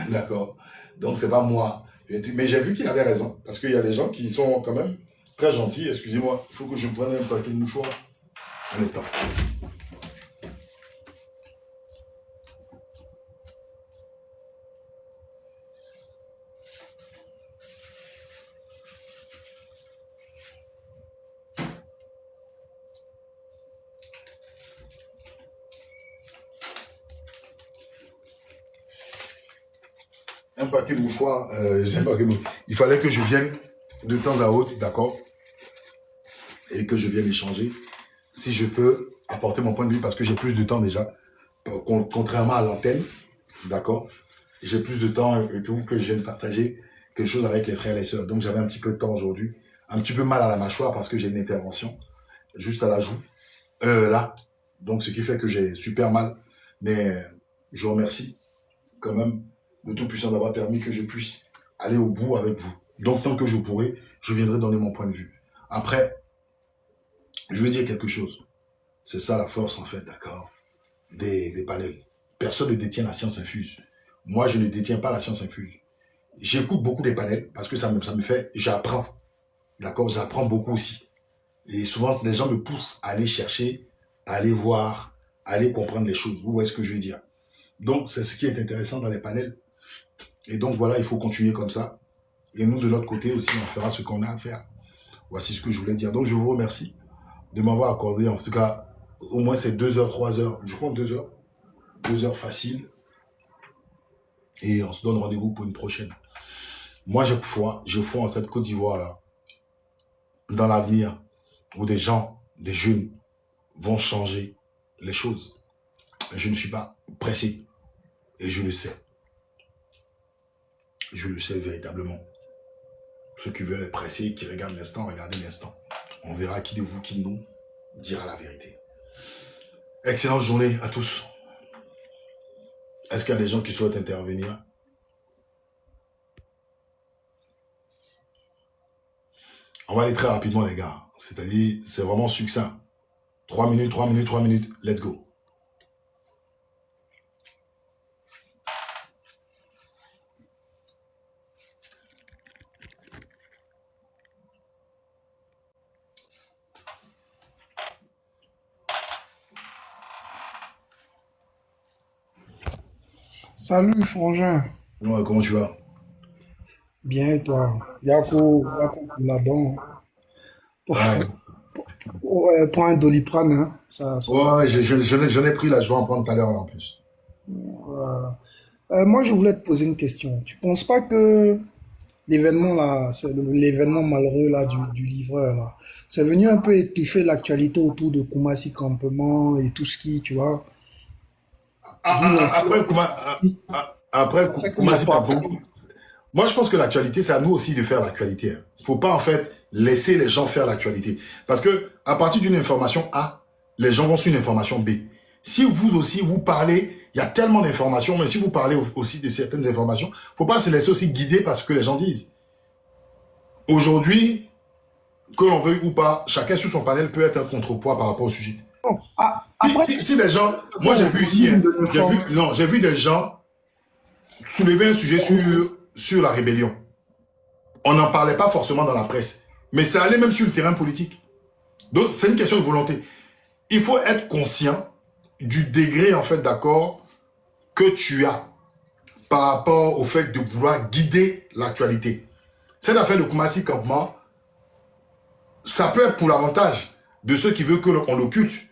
D'accord? Donc, c'est pas moi. Mais j'ai vu qu'il avait raison. Parce qu'il y a des gens qui sont quand même très gentils. Excusez-moi, il faut que je prenne un paquet de mouchoirs. Un instant. Un paquet de mouchoirs, il fallait que je vienne de temps à autre, d'accord? Et que je vienne échanger. Si je peux apporter mon point de vue, parce que j'ai plus de temps déjà, contrairement à l'antenne, d'accord? J'ai plus de temps et tout, que je vienne partager quelque chose avec les frères et les sœurs. Donc j'avais un petit peu de temps aujourd'hui, un petit peu mal à la mâchoire parce que j'ai une intervention, juste à la joue, là. Donc ce qui fait que j'ai super mal. Mais je vous remercie quand même le Tout-Puissant d'avoir permis que je puisse aller au bout avec vous. Donc, tant que je pourrai, je viendrai donner mon point de vue. Après, je veux dire quelque chose. C'est ça la force, en fait, d'accord, des panels. Personne ne détient la science infuse. Moi, je ne détiens pas la science infuse. J'écoute beaucoup des panels parce que ça me fait, j'apprends. D'accord, j'apprends beaucoup aussi. Et souvent, les gens me poussent à aller chercher, à aller voir, à aller comprendre les choses. Vous voyez ce que je veux dire? Donc, c'est ce qui est intéressant dans les panels. Et donc, voilà, il faut continuer comme ça. Et nous, de notre côté aussi, on fera ce qu'on a à faire. Voici ce que je voulais dire. Donc, je vous remercie de m'avoir accordé, en tout cas, au moins ces 2 heures, 3 heures. Je crois 2 heures. 2 heures faciles. Et on se donne rendez-vous pour une prochaine. Moi, j'ai foi en cette Côte d'Ivoire-là, dans l'avenir, où des gens, des jeunes, vont changer les choses. Je ne suis pas pressé. Et je le sais. Je le sais véritablement. Ceux qui veulent être pressés, qui regardent l'instant, regardez l'instant. On verra qui de vous, qui de nous, dira la vérité. Excellente journée à tous. Est-ce qu'il y a des gens qui souhaitent intervenir? On va aller très rapidement, les gars. C'est-à-dire, c'est vraiment succinct. 3 minutes, 3 minutes, 3 minutes. Let's go. Salut, frangin. Ouais, comment tu vas? Bien, et toi? Yako Kouladon. Pour, Ouais, pour un Doliprane, hein. Ça va. ouais, j'en ai pris là, je vais en prendre tout à l'heure là, en plus. Voilà. Moi, je voulais te poser une question. Tu penses pas que l'événement là, l'événement malheureux là du livreur là, c'est venu un peu étouffer l'actualité autour de Koumassi Campement et tout ce qui, tu vois, vu Après, l'influence après ça fait qu'on n'a Koumassi pas. Kampong, moi je pense que l'actualité, c'est à nous aussi de faire l'actualité. Hein. Faut pas en fait laisser les gens faire l'actualité. Parce que à partir d'une information A, les gens vont sur une information B. Si vous aussi, vous parlez, il y a tellement d'informations, mais si vous parlez aussi de certaines informations, faut pas se laisser aussi guider par ce que les gens disent. Aujourd'hui, que l'on veuille ou pas, chacun sur son panel peut être un contrepoids par rapport au sujet. Bon, après, Si des gens, moi j'ai vu ici, hein, j'ai vu des gens soulever un sujet sur la rébellion. On n'en parlait pas forcément dans la presse, mais ça allait même sur le terrain politique. Donc c'est une question de volonté. Il faut être conscient du degré en fait d'accord que tu as par rapport au fait de vouloir guider l'actualité. Cette affaire de Koumassi Campement, ça peut être pour l'avantage de ceux qui veulent qu'on l'occulte.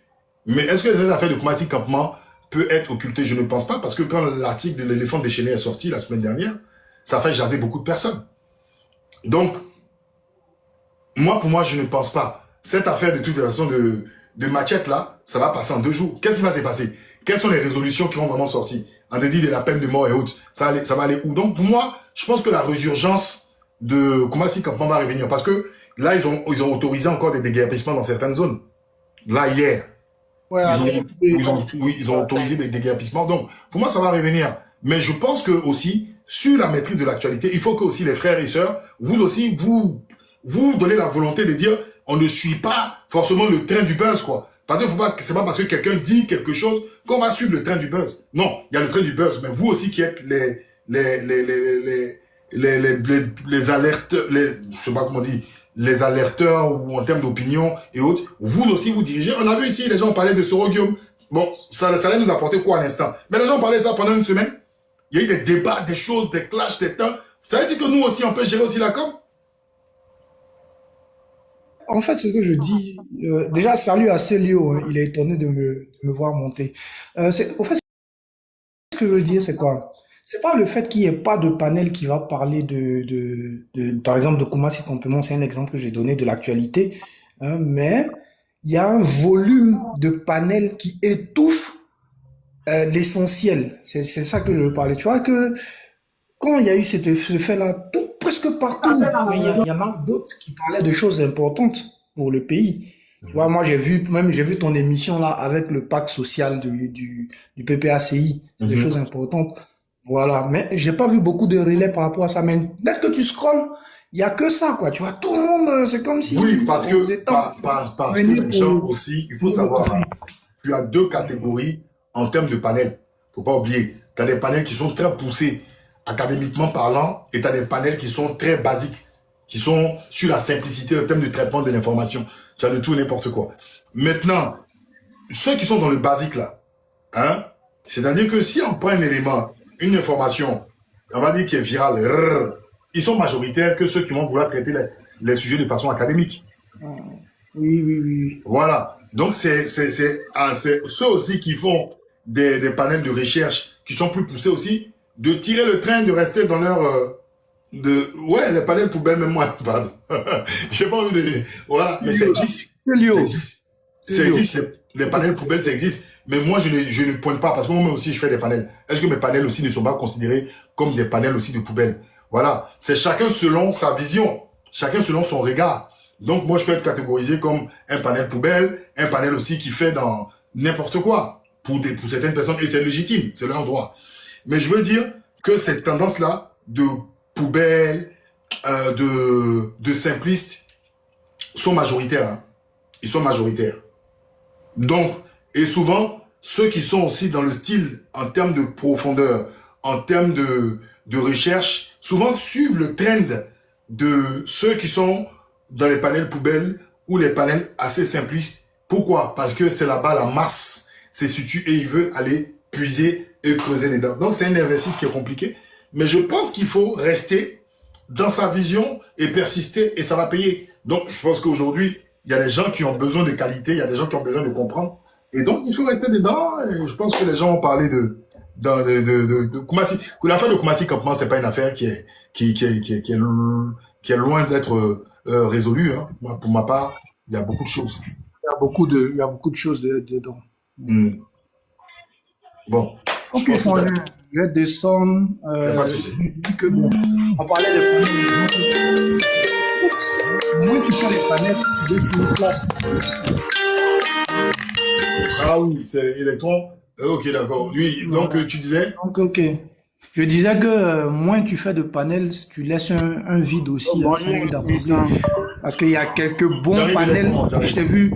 Mais est-ce que cette affaire de Koumassi Campement peut être occultée? Je ne pense pas, parce que quand l'article de l'éléphant déchaîné est sorti la semaine dernière, ça a fait jaser beaucoup de personnes. Donc, pour moi, je ne pense pas. Cette affaire de toute façon de machette là, ça va passer en 2 jours. Qu'est-ce qui va se passer? Quelles sont les résolutions qui vont vraiment sortir? En dédié de la peine de mort et autres, ça va aller où? Donc, pour moi, je pense que la résurgence de Koumassi Campement va revenir. Parce que là, ils ont autorisé encore des déguerpissements dans certaines zones. Là, hier, ouais, ils ont autorisé des déguerpissements. Donc, pour moi, ça va revenir. Mais je pense que aussi, sur la maîtrise de l'actualité, il faut que aussi les frères et sœurs, vous aussi, vous donnez la volonté de dire, on ne suit pas forcément le train du buzz, quoi. Parce que c'est pas parce que quelqu'un dit quelque chose qu'on va suivre le train du buzz. Non, il y a le train du buzz, mais vous aussi qui êtes les alertes, je sais pas comment on dit, les alerteurs ou en termes d'opinion et autres, vous aussi vous dirigez. On a vu ici, les gens parlaient de Sorogium. Bon, ça allait nous apporter quoi à l'instant? Mais les gens parlaient de ça pendant une semaine. Il y a eu des débats, des choses, des clashs, des temps. Ça veut dire que nous aussi, on peut gérer aussi la com? En fait, ce que je dis, déjà, salut à Célio, hein, il est étonné de me voir monter. En fait, ce que je veux dire, c'est quoi? C'est pas le fait qu'il n'y ait pas de panel qui va parler par exemple, de Koumassi Campement, c'est un exemple que j'ai donné de l'actualité, hein, mais il y a un volume de panels qui étouffe l'essentiel. C'est ça que je veux parler. Tu vois que quand il y a eu ce fait-là, presque partout, il y en a d'autres qui parlaient de choses importantes pour le pays. Tu vois, moi, j'ai vu ton émission là avec le pacte social du PPACI. C'est des choses importantes. Voilà, mais j'ai pas vu beaucoup de relais par rapport à ça. Mais dès que tu scrolles, il y a que ça, quoi. Tu vois, tout le monde, c'est comme si Oui, parce on que, faisait tant parce que venir les gens pour aussi, il faut pour le savoir, hein, conflit. tu as deux catégories en termes de panels. Faut pas oublier. Tu as des panels qui sont très poussés académiquement parlant et tu as des panels qui sont très basiques, qui sont sur la simplicité en termes de traitement de l'information. Tu as de tout et n'importe quoi. Maintenant, ceux qui sont dans le basique là, hein, c'est-à-dire que si on prend un élément, une information, on va dire qui est virale, ils sont majoritaires que ceux qui vont vouloir traiter les sujets de façon académique. Oui, oui, oui. Voilà. Donc, c'est ceux aussi qui font des panels de recherche qui sont plus poussés aussi, de tirer le train, de rester dans leur... ouais, les panels poubelles, même moi, pardon. J'ai pas envie de... Voilà, mais ça existe. C'est Léo. Ça existe. C'est Ça Léo. existe, les panels poubelles, ça existe. Mais moi, je ne pointe pas, parce que moi aussi, je fais des panels. Est-ce que mes panels aussi ne sont pas considérés comme des panels aussi de poubelles? Voilà. C'est chacun selon sa vision, chacun selon son regard. Donc, moi, je peux être catégorisé comme un panel poubelle, un panel aussi qui fait dans n'importe quoi pour certaines personnes, et c'est légitime, c'est leur droit. Mais je veux dire que cette tendance-là de poubelle, de simplistes, sont majoritaires. Hein. Ils sont majoritaires. Donc, et souvent, ceux qui sont aussi dans le style en termes de profondeur, en termes de recherche, souvent suivent le trend de ceux qui sont dans les panels poubelles ou les panels assez simplistes. Pourquoi? Parce que c'est là-bas la masse se situe et ils veulent aller puiser et creuser dedans. Donc, c'est un exercice qui est compliqué. Mais je pense qu'il faut rester dans sa vision et persister et ça va payer. Donc, je pense qu'aujourd'hui, il y a des gens qui ont besoin de qualité, il y a des gens qui ont besoin de comprendre. Et donc, il faut rester dedans. Et je pense que les gens ont parlé de Koumassi. Que l'affaire de Koumassi Campement, c'est pas une affaire qui est loin d'être résolue. Hein. Moi, pour ma part, il y a beaucoup de choses. Il y a beaucoup de choses dedans. Mm. Bon, je Ok, pense que je vais descendre. y a pas de souci. Je dis que bon, on parlait des panels. Moins tu fais les panels, tu laisses une place. Ah oui, c'est électron. Ok, d'accord. Lui, donc tu disais? Donc, ok. Je disais que moins tu fais de panels, tu laisses un vide aussi, hein, un vide à combler. Parce qu'il y a quelques bons J'arrive, panels. électron, j'arrive. Je t'ai vu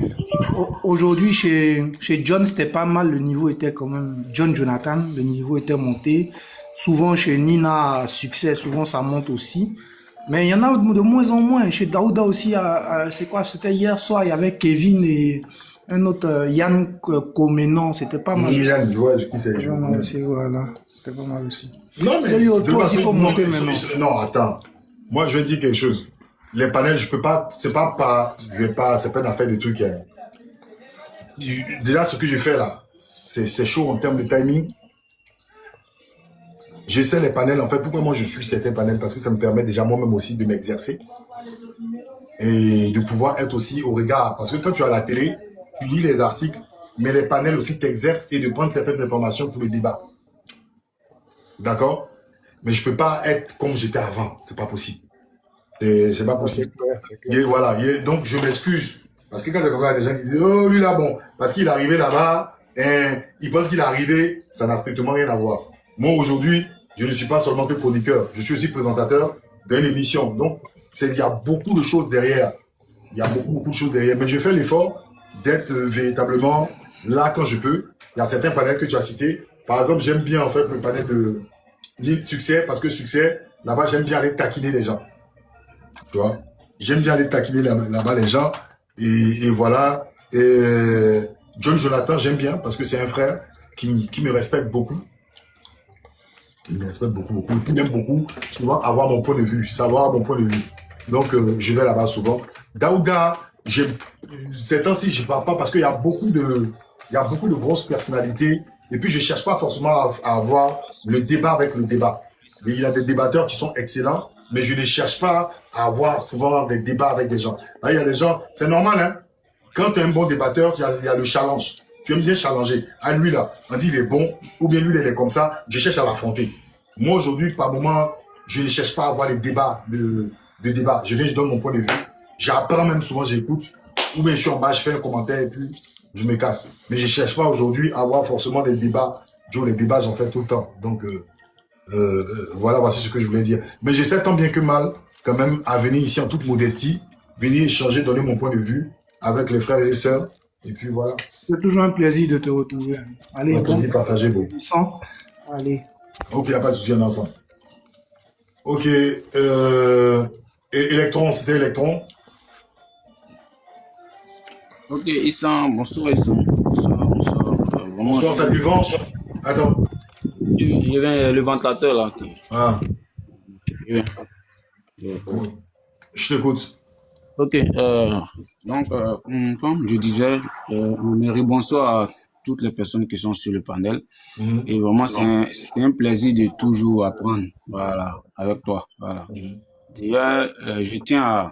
aujourd'hui chez John, c'était pas mal. Le niveau était quand même. John Jonathan, le niveau était monté. Souvent chez Nina, succès, souvent ça monte aussi. Mais il y en a de moins en moins. Chez Daouda aussi, c'est quoi? C'était hier soir, il y avait Kevin et un autre, Yann Comenon. C'était pas mal aussi. Yann, ouais, qui c'est? C'était pas mal aussi, voilà. C'était pas mal aussi. Non, mais C'est lui, de toi aussi, façon- faut non, monter mais maintenant. non, attends. Moi, je vais dire quelque chose. Les panels, je peux pas, c'est pas, c'est pas une affaire de trucs. Hein. Déjà, ce que je fais là, c'est chaud en termes de timing. J'essaie les panels, en fait. Pourquoi moi je suis certains panels? Parce que ça me permet déjà moi-même aussi de m'exercer et de pouvoir être aussi au regard. Parce que quand tu as la télé, tu lis les articles, mais les panels aussi t'exercent et de prendre certaines informations pour le débat. D'accord? Mais je peux pas être comme j'étais avant. C'est pas possible. C'est pas possible. Et voilà. Donc, je m'excuse. Parce que quand c'est comme ça, il y a des gens qui disent, oh, lui là, bon, parce qu'il est arrivé là-bas, il pense qu'il est arrivé, ça n'a strictement rien à voir. Moi, aujourd'hui, je ne suis pas seulement que chroniqueur, je suis aussi présentateur d'une émission. Donc, il y a beaucoup de choses derrière. Il y a beaucoup de choses derrière. Mais je fais l'effort d'être véritablement là quand je peux. Il y a certains panels que tu as cités. Par exemple, j'aime bien, en fait, le panel de succès, parce que succès, là-bas, j'aime bien aller taquiner les gens. Tu vois, j'aime bien aller taquiner là-bas les gens. Et voilà. Et John Jonathan, j'aime bien parce que c'est un frère qui me respecte beaucoup. Il me respecte beaucoup. Et puis, il aime beaucoup souvent avoir mon point de vue, savoir mon point de vue. Donc, je vais là-bas souvent. Daouda, ces temps-ci, je ne parle pas parce qu'il y a beaucoup de grosses personnalités. Et puis, je ne cherche pas forcément à avoir le débat avec le débat. Mais il y a des débatteurs qui sont excellents, mais je ne cherche pas à avoir souvent des débats avec des gens. Là, il y a des gens, c'est normal, hein. Quand tu es un bon débatteur, il y a le challenge. Tu aimes bien challenger. Ah, lui, là, on dit il est bon, ou bien lui, il est comme ça, je cherche à l'affronter. Moi, aujourd'hui, par moment, je ne cherche pas à avoir les débats de débat. Je viens, je donne mon point de vue. J'apprends même souvent, j'écoute. Ou bien je suis en bas, je fais un commentaire et puis je me casse. Mais je ne cherche pas aujourd'hui à avoir forcément des débats. Joe, les débats, j'en fais tout le temps. Donc, Voilà, voici ce que je voulais dire. Mais j'essaie tant bien que mal, quand même, à venir ici en toute modestie, venir échanger, donner mon point de vue avec les frères et sœurs. Et puis voilà. C'est toujours un plaisir de te retrouver. Allez, Un bon, plaisir partagé, beau. allez. Ok, il n'y a pas de souci, on est ensemble. Ok, Electron, c'était Electron. Ok, Issa, bonsoir Issa. Bonsoir. Vraiment, Bonsoir, t'as du vent. Attends. il y avait le ventilateur là. Ah, Yeah. Yeah. je t'écoute. Ok, donc, comme je disais, bonsoir à toutes les personnes qui sont sur le panel. Mhm. Et vraiment, c'est un plaisir de toujours apprendre, voilà, avec toi. Voilà. Mhm. D'ailleurs, je tiens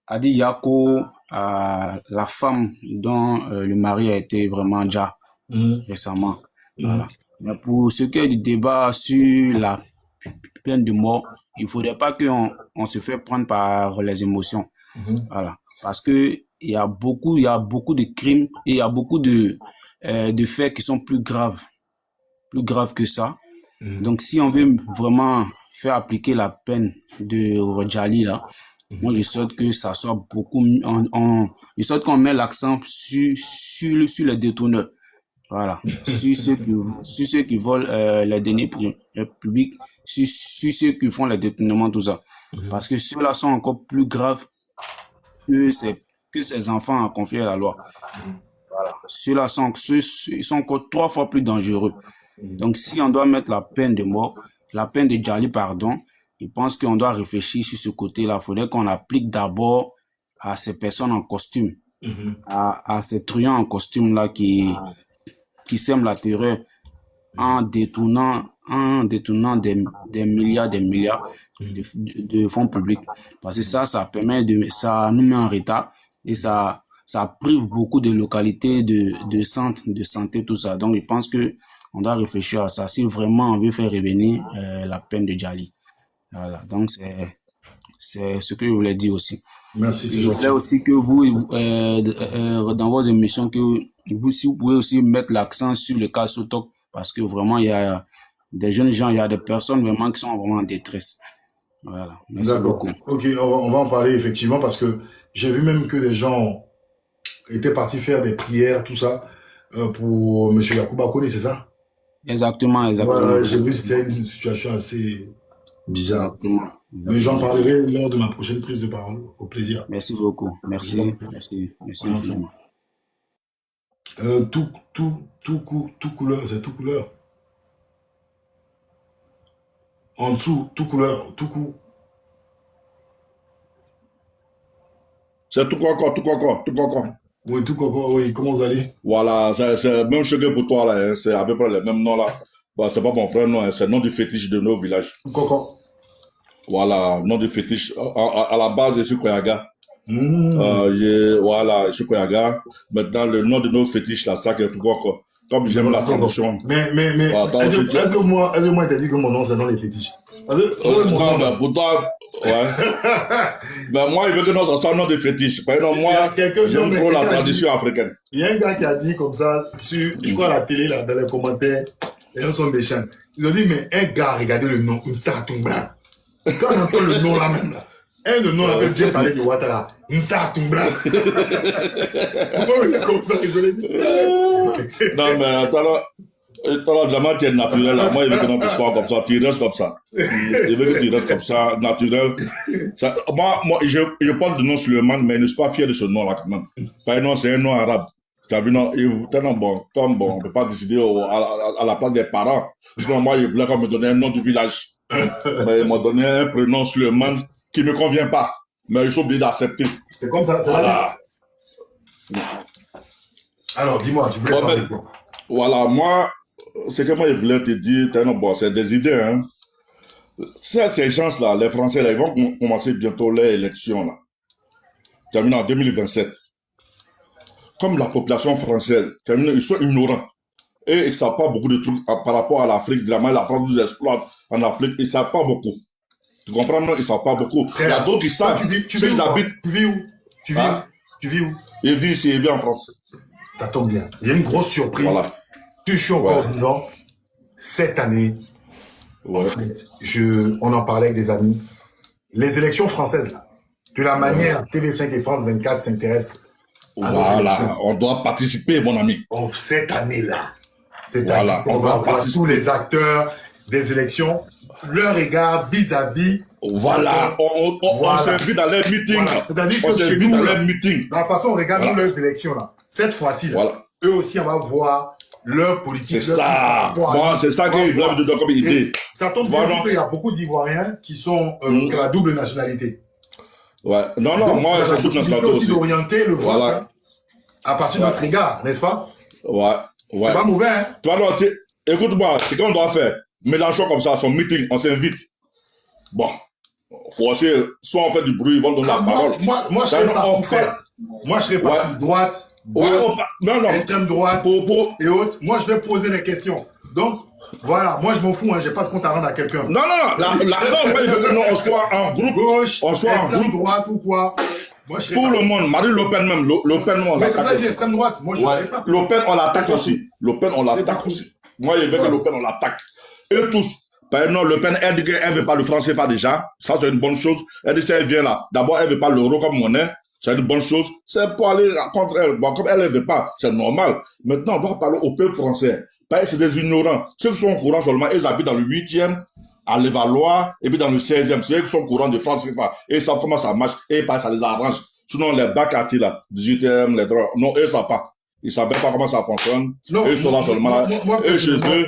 à dire Yako, à la femme dont le mari a été vraiment déjà Mhm. récemment. Mhm. Voilà. Mais pour ce qui est du débat sur la peine de mort, il ne faudrait pas qu'on se fait prendre par les émotions. Mhm. Voilà. Parce que il y a beaucoup de crimes et il y a beaucoup de faits qui sont plus graves que ça. Mhm. Donc, si on veut vraiment faire appliquer la peine de Rojali là, moi je souhaite que ça soit beaucoup, je souhaite qu'on met l'accent sur les détourneurs. Voilà. Sur ceux qui volent les deniers publics, sur ceux qui font les détournements, tout ça. Parce que ceux-là sont encore plus graves que ces enfants à confier à la loi. Voilà. Ceux-là ils sont encore 3 fois plus dangereux. Donc, si on doit mettre la peine de mort, la peine de Djali, pardon, je pense qu'on doit réfléchir sur ce côté-là. Il faudrait qu'on applique d'abord à ces personnes en costume, Mhm. à ces truands en costume-là qui sèment la terreur en détournant des milliards de fonds publics. Parce que ça nous met en retard et ça prive beaucoup de localités, de centres de santé, tout ça. Donc, je pense que on doit réfléchir à ça si vraiment on veut faire revenir la peine de Djali. Voilà. Donc, c'est ce que je voulais dire aussi. Merci, c'est Je voulais gentil. aussi que vous, dans vos émissions, si vous pouvez aussi mettre l'accent sur le cas Sotok, parce que vraiment, il y a des jeunes gens, il y a des personnes vraiment qui sont vraiment en détresse. Voilà. Merci D'accord. beaucoup. Ok, on va en parler effectivement parce que j'ai vu même que des gens étaient partis faire des prières, tout ça, pour M. Yacouba Kone, c'est ça? Exactement. Voilà, j'ai vu que c'était une situation assez bizarre. Mais j'en parlerai lors de ma prochaine prise de parole. Au plaisir. Merci beaucoup. Merci infiniment. Tout couleur, c'est tout couleur. En dessous, tout couleur, tout coup. C'est tout quoi encore, tout quoi encore, tout quoi encore. Oui, tout coco, oui, comment vous allez? Voilà, c'est même chose que pour toi là, hein, c'est à peu près les mêmes noms là. Bah, c'est pas mon frère, non, hein, c'est le nom du fétiche de nos villages. Tout coco. Voilà, nom du fétiche. À la base, je suis Koyaga. Mmh. Voilà, je suis Koyaga. Maintenant, le nom de nos fétiches là, ça que tout quoi encore. Comme j'aime la tradition. Mais, Voilà, est-ce que moi, il t'a dit que mon nom, c'est non les fétiches? Non, mais pourtant, ouais. Mais moi, il veut que non, ça soit nom de fétiche. Par exemple, moi, j'aime trop la tradition africaine. Il y a un gars qui a dit comme ça, je crois à la télé, là, dans les commentaires, les gens sont méchants. Ils ont dit, mais un gars, regardez le nom, Nsa Tumbla. Quand on entend le nom là même, là, le nom là, même bien parlé de Ouattara, Nsa Tumbla. Pourquoi il est comme ça, je l'ai dit? Non, mais attends, vraiment, tu es naturel là. Moi, il veut que non, tu sois comme ça, tu restes comme ça. Il veut que tu restes comme ça, naturel. Ça, moi, je parle de nom Suleiman, mais je ne suis pas fier de ce nom là quand même. Par exemple, c'est un nom arabe. Tu as vu, non, tellement bon, comme bon, on ne peut pas décider à la place des parents. Sinon, moi, il voulait qu'on me donne un nom du village. Mais il m'a donné un prénom Suleiman qui ne me convient pas. Mais je suis obligé d'accepter. C'est comme ça, c'est voilà. Alors, dis-moi, tu voulais parler de quoi? Voilà, moi, ce que moi je voulais te dire, bon, c'est des idées, hein. Ces gens-là, les Français, là, ils vont commencer bientôt les élections, là. Tu as vu, en 2027. Comme la population française, ils sont ignorants. Et ils ne savent pas beaucoup de trucs par rapport à l'Afrique. De la manière la France nous exploite en Afrique, ils ne savent pas beaucoup. Tu comprends, non? Ils ne savent pas beaucoup. Il y a d'autres qui savent. Tu vis où? Tu vis où? Ils vivent ici, ils vivent en France. Ça tombe bien. Il y a une grosse surprise. Voilà. Je suis encore vivant. Cette année, En fait, on en parlait avec des amis. Les élections françaises, là, de la manière TV5 et France 24 s'intéressent à nos élections. Voilà, on doit participer, mon ami. Cette année-là, Voilà, on on va doit voir participer. tous les acteurs des élections, leur regard vis-à-vis. Voilà, on Voilà. s'invite dans les meetings. Voilà. C'est-à-dire On que chez s'invite nous, dans là, les meetings. dans la façon on regarde Voilà. leurs élections, là, cette fois-ci, là, Voilà. eux aussi, on va voir leur politique. C'est ça. Moi, c'est ça qu'ils veulent me donner comme idée. Et ça tombe bien Voilà. qu'il y a beaucoup d'Ivoiriens qui sont qui ont la double nationalité. Ouais. Non, non, Donc, moi, on a c'est la toute possibilité notre aussi aussi. d'orienter le vote Voilà. hein, à partir de notre regard, n'est-ce pas? Ouais. Ouais. C'est pas mauvais, hein? Toi, non, écoute-moi, c'est qu'on doit faire. Mélangeons comme ça à son meeting, on s'invite. Bon. Pour aussi, soit on fait du bruit, ils vont donner la parole. Moi, je serais pas pour faire. Moi, je serais pas pour droite, Ouais, gauche, non, non. extrême droite et autres. Moi, je vais poser des questions. Donc, voilà, moi, je m'en fous, hein, j'ai pas de compte à rendre à quelqu'un. Non, non, non. Non, mais il veut que nous, on soit en groupe. Gauche, On soit en extrême groupe. droite ou quoi. Moi, je serais Tout pas. le monde, Marine Le Pen même, Le Pen, on Mais c'est l'attaque pas aussi. l'extrême droite. Moi, je Ouais. serais pas. Le Pen, on l'attaque aussi. Le Pen, on l'attaque aussi. Moi, il veut que Le Pen, on l'attaque. Et tous. Par exemple, Le Pen, elle dit qu'elle veut pas le franc CFA déjà. Ça, c'est une bonne chose. Elle dit, si elle vient là, d'abord, elle veut pas l'euro comme monnaie. C'est une bonne chose. C'est pour aller contre elle. Bon, comme elle ne veut pas, c'est normal. Maintenant, on doit parler au peuple français. Parce que c'est des ignorants. Ceux qui sont au courant seulement, ils habitent dans le 8e, à Levallois, et puis dans le 16e. C'est eux qui sont au courant de France CFA. Et ils savent comment ça marche. Et parce que ça les arrange. Sinon, les bas quartiers là, 18e, les droits, non, eux, ça pas. Ils savent même pas comment ça fonctionne. Non, Eux, ils sont là seulement là. Et chez eux.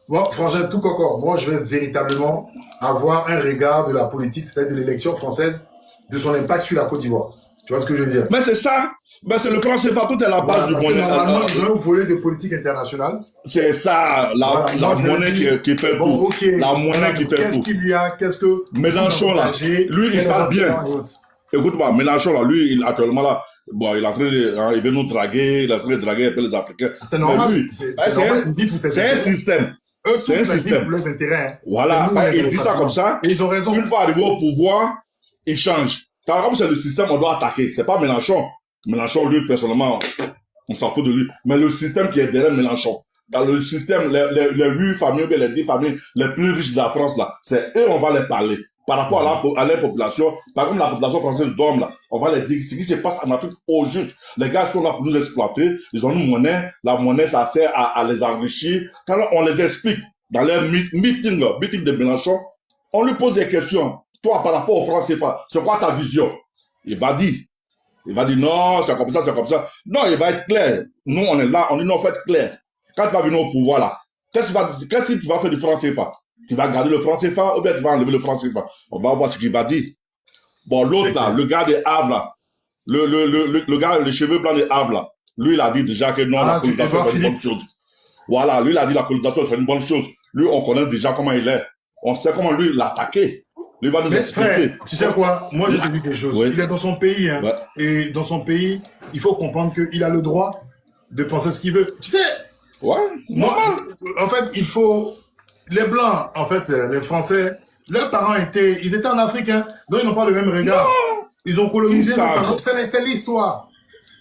Moi, franchement, tout encore, moi, je vais véritablement avoir un regard de la politique, c'est-à-dire de l'élection française, de son impact sur la Côte d'Ivoire. Tu vois ce que je veux dire? Mais c'est ça. Mais c'est le franc CFA, tout est la base du Parce que monnaie. normalement, ils ont un volet de politique internationale. C'est ça, la Moi, je monnaie me dis, qui fait bon, tout. ok. La monnaie qui fait Qu'est-ce tout. qu'il y a? Qu'est-ce que... Mélenchon, là, lui, il parle bien. Écoute-moi, Mélenchon, là, lui, il actuellement là, bon, il est en train de, hein, il veut nous draguer, il est en train de draguer un peu les Africains. C'est normal. Mais lui, C'est normal. Il dit pour ses c'est un intérêts. système. Eux, tous, C'est un ils vivent système. pour leurs intérêts. Hein. Voilà, C'est nous, il les dit ça comme ça. Et ils ont raison. Une fois arrivé au pouvoir, il change. Car comme c'est le système, on doit attaquer. C'est pas Mélenchon. Mélenchon, lui, personnellement, on s'en fout de lui. Mais le système qui est derrière Mélenchon, dans le système, les 8 familles, les 10 familles les plus riches de la France, là, c'est eux, on va les parler. Par rapport à la population, par exemple, la population française d'hommes, là, on va les dire ce qui se passe en Afrique au juste. Les gars sont là pour nous exploiter. Ils ont une monnaie. La monnaie, ça sert à les enrichir. Quand on les explique dans les meetings de Mélenchon, on lui pose des questions. Toi, par rapport au franc CFA, c'est quoi ta vision? Il va dire non, c'est comme ça, c'est comme ça. Non, il va être clair. Nous, on est là, on dit non, faut être clair. Quand tu vas venir au pouvoir là, qu'est-ce que tu vas faire du franc CFA? Tu vas garder le franc CFA ou bien tu vas enlever le franc CFA? On va voir ce qu'il va dire. Bon, l'autre là, le gars des Havres là, le gars, les cheveux blancs des Havres là, lui, il a dit déjà que non, la colonisation c'est une bonne chose. Voilà, lui, il a dit la colonisation c'est une bonne chose. Lui, on connaît déjà comment il est. On sait comment lui, il a attaqué. Lui va nous expliquer. Frère, tu sais quoi? Moi, je te dis quelque chose. Oui. Il est dans son pays, hein. Ouais. Et dans son pays, il faut comprendre qu'il a le droit de penser ce qu'il veut. Tu sais, Ouais, moi, normal. en fait, il faut... Les Blancs, en fait, les Français, leurs parents ils étaient en Afrique, hein. Donc, ils n'ont pas le même regard. Non. Ils ont colonisé. Ils savent. C'est l'histoire.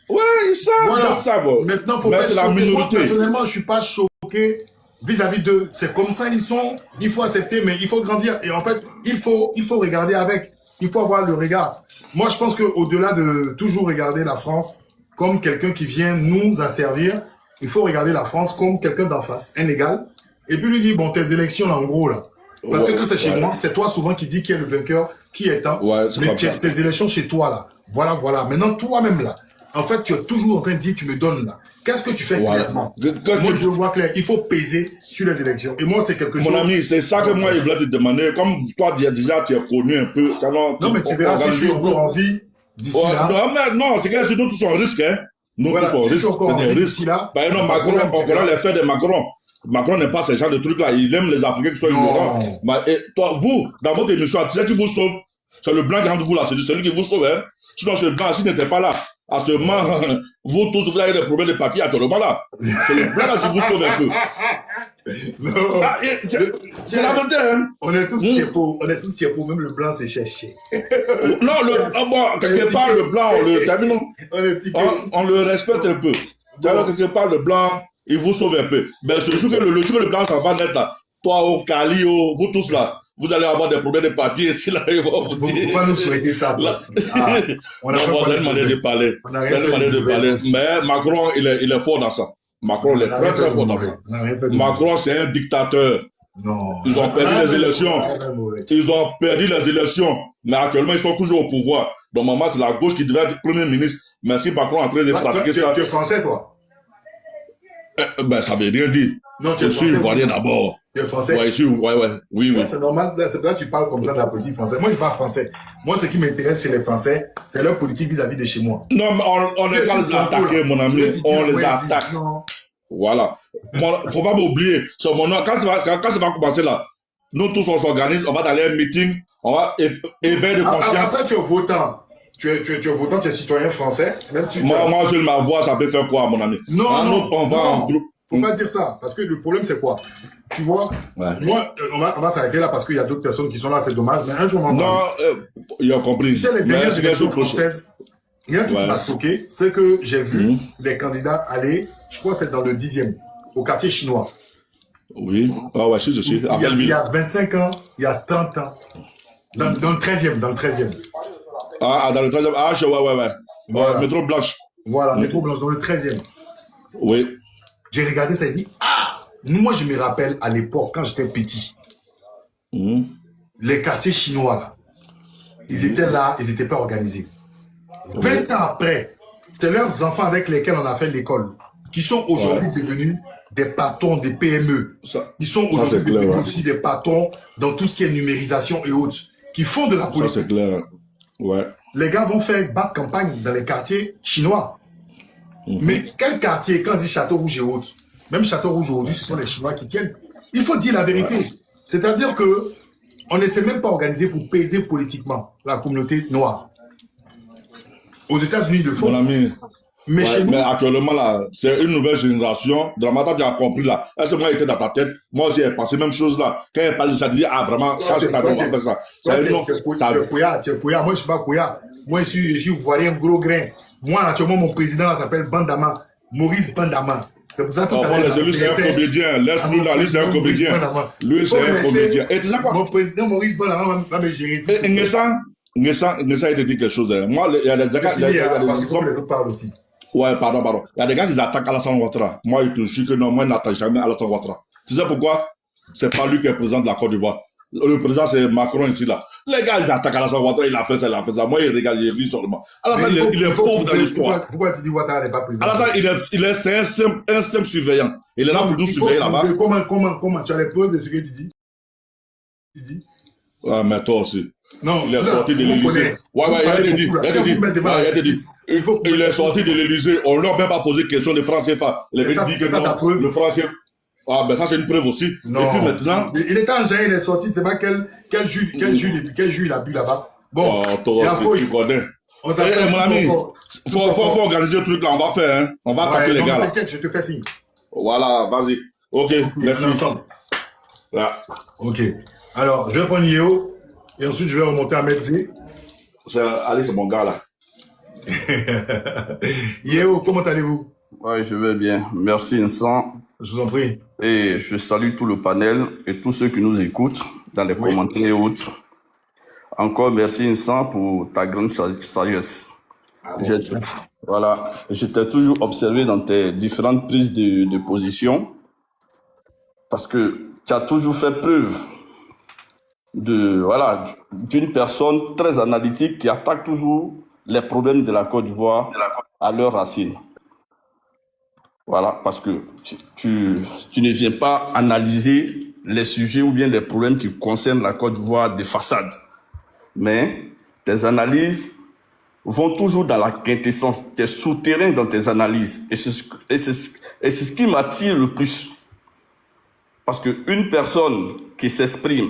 Ouais, ils savent, Voilà. ils savent. Maintenant, faut Mais pas c'est être la choqué. Moi, minorité. personnellement, je suis pas choqué vis-à-vis d'eux. C'est comme ça, ils sont. Il faut accepter, mais il faut grandir. Et en fait, il faut regarder avec. Il faut avoir le regard. Moi, je pense qu'au-delà de toujours regarder la France comme quelqu'un qui vient nous asservir, il faut regarder la France comme quelqu'un d'en face, un égal. Et puis lui dire, bon, tes élections, là, en gros, là. Parce que quand c'est chez moi, c'est toi souvent qui dis qui est le vainqueur, qui est un. Ouais, c'est Mais comme ça. tes élections chez toi, là. Voilà, voilà. Maintenant, toi-même, là. En fait, tu es toujours en train de dire, tu me donnes, là. Qu'est-ce que tu fais Ouais. clairement? Quand Moi, tu- je vois clair. Il faut peser sur les élections. Et moi, c'est quelque chose. Mon ami, c'est ça que moi, je voulais te demander. Comme toi, déjà, tu es connu un peu. Non, mais tu verras si je suis encore en vie d'ici Ouais, là. non, mais non, c'est que nous tous on risque, hein. Nous Voilà, tous on si je risque. suis encore en C'est des vie risques. d'ici là. Par exemple, Macron, on connaît les faits de Macron. Macron n'aime pas ce genre de trucs-là. Il aime les Africains qui sont Non. ignorants. Mais, et toi, vous, dans votre émission, tu sais qui vous sauve? C'est le blanc qui rentre vous là. C'est celui qui vous sauve, hein. Sinon, ce blanc, s'il n'était pas là, à ce moment, vous tous, vous avez des problèmes de papier actuellement là. C'est le blanc là qui vous sauve un peu. Non. Ah, c'est la vérité, hein. On est tous tchépos. On est tous tchépos. Même le blanc, c'est cherché. Non, quelque part, le blanc, on le termine. On est piqué. On le respecte un peu. D'ailleurs, quelque part, le blanc, il vous sauve un peu. Mais le jour que le blanc, ça va naître là, toi, au Cali, vous tous là, vous allez avoir des problèmes de papier ici, là, ils vont vous dire. Faut pas nous souhaiter ça, toi. Ah, on a Non, pas bon, de c'est une manière de parler. On a C'est rien une fait manière de de mauvais parler. aussi. Mais Macron, il est fort dans ça. Macron, il est très, très fort dans ça. On a rien fait de Macron, c'est un dictateur. Non. Ils ont perdu les élections. mauvais. Ils ont perdu les élections. Mais actuellement, ils sont toujours au pouvoir. Donc, maman, c'est la gauche qui devrait être Premier ministre. Mais si Macron est en train de Toi, pratiquer ça, tu es français, toi? ben, ça veut rien dire. Non, tu Je es suis français. ivoirien d'abord. Tu es français? Ouais, oui. Ouais, c'est normal. Là, tu parles comme ça de la politique française. Moi, je suis pas français. Moi, ce qui m'intéresse chez les Français, c'est leur politique vis-à-vis de chez moi. Non, mais on n'est pas les attaquer, mon ami. On les attaque. Voilà. Faut pas m'oublier. Sur mon nom, quand ça va commencer là, nous tous, on s'organise, on va dans les meetings, on va éveiller de conscience. Après, tu es votant. Tu es votant, tu es citoyen français. Même si Moi, seul, ma voix, ça peut faire quoi, mon ami? Non, on va en groupe. Faut pas dire ça. Parce que le problème, c'est quoi? Tu vois, moi, on va s'arrêter là parce qu'il y a d'autres personnes qui sont là, c'est dommage. Mais un jour, on va Non, il a compris. Tu sais, les dernières élections françaises, il y a un truc qui m'a choqué, c'est que j'ai vu les candidats aller, je crois que c'est dans le 10e, au quartier chinois. Oui, ouais, je suis. Il y a 25 ans, il y a 30 ans. Dans le 13e. Dans le 13e. Ouais. Voilà. Métro Blanche. Voilà, métro Blanche, dans le 13e. Oui. J'ai regardé ça et dit, moi je me rappelle à l'époque, quand j'étais petit, les quartiers chinois, là, ils étaient là, ils n'étaient pas organisés. 20 ans après, c'était leurs enfants avec lesquels on a fait l'école, qui sont aujourd'hui devenus des patrons des PME. Ils sont aujourd'hui devenus aussi des patrons dans tout ce qui est numérisation et autres, qui font de la politique. Ça, c'est clair. Ouais. Les gars vont faire battre campagne dans les quartiers chinois. Mais quel quartier, quand on dit Château Rouge et autres, même Château Rouge aujourd'hui, ce sont les Chinois qui tiennent. Il faut dire la vérité. C'est-à-dire que on ne s'est même pas organisé pour peser politiquement la communauté noire. Aux États-Unis, le font. Mon ami. Mais chez nous. Mais actuellement, là, c'est une nouvelle génération. Dramata, tu as compris là. Est-ce que moi, j'étais dans ta tête? Moi aussi, j'ai pensé même chose là. Quand elle parle de ça, tu dis, vraiment, ça, c'est pas normal de faire ça. Tu es Kouya. Moi, je suis pas Kouya. Moi, je suis Ivoirien, gros grain. Moi, naturellement, mon président là s'appelle Bandama. Maurice Bandama. C'est pour ça que tout à l'heure. Lui, c'est un comédien. Laisse-le là. Lui, c'est un comédien. Lui, c'est un comédien. Et tu sais quoi? Mon président Maurice Bandama va me gérer ça. Ngessa, il te dit quelque chose. Moi, il y a des gars. Parce qu'il faut que les autres parlent aussi. Ouais, pardon. Il y a des gars qui attaquent Alassane Ouattara. Moi, je te jure que non, moi, je n'attaque jamais Alassane Ouattara. Tu sais pourquoi? C'est pas lui qui est président de la Côte d'Ivoire. Le président, c'est Macron ici, là. Les gars, ils attaquent Alassane Ouattara, il a fait ça. Moi, il regarde, j'ai vu seulement. Alassane, il est pauvre dans l'histoire. Pourquoi tu dis Ouattara n'est pas président? Alassane, c'est un simple surveillant. Il est là pour nous surveiller là-bas. Comment tu as les preuves de ce que tu dis? Ah, mais toi aussi. Non, il est sorti de l'Élysée. Ouais, il a dit. Il est sorti de l'Élysée. On ne leur a même pas posé question de franc CFA. Les gens disent que non, le franc CFA. Ah, ben ça, c'est une preuve aussi. Non. Et puis maintenant. Il était en Jaï, il est sorti. C'est pas quel jus il a bu là-bas. Bon. Toi aussi, tu connais. Mon ami, faut organiser le truc là. On va faire, hein. On va attaquer les gars là. T'inquiète, je te fais signe. Voilà, vas-y. Ok, merci. Ensemble. Ok. Alors, je vais prendre Yeo. Et ensuite, je vais remonter à Medzi. Allez, c'est mon gars là. Yeo, comment allez-vous? Oui, je vais bien. Merci, Vincent. Je vous en prie. Et je salue tout le panel et tous ceux qui nous écoutent dans les commentaires et autres. Encore merci, Vincent, pour ta grande sagesse. Voilà. Je t'ai toujours observé dans tes différentes prises de position parce que tu as toujours fait preuve d'une personne très analytique qui attaque toujours les problèmes de la Côte d'Ivoire à leurs racines. Voilà, parce que tu ne viens pas analyser les sujets ou bien les problèmes qui concernent la Côte d'Ivoire de façade. Mais tes analyses vont toujours dans la quintessence, tes souterrains dans tes analyses. Et c'est ce qui m'attire le plus. Parce qu'une personne qui s'exprime,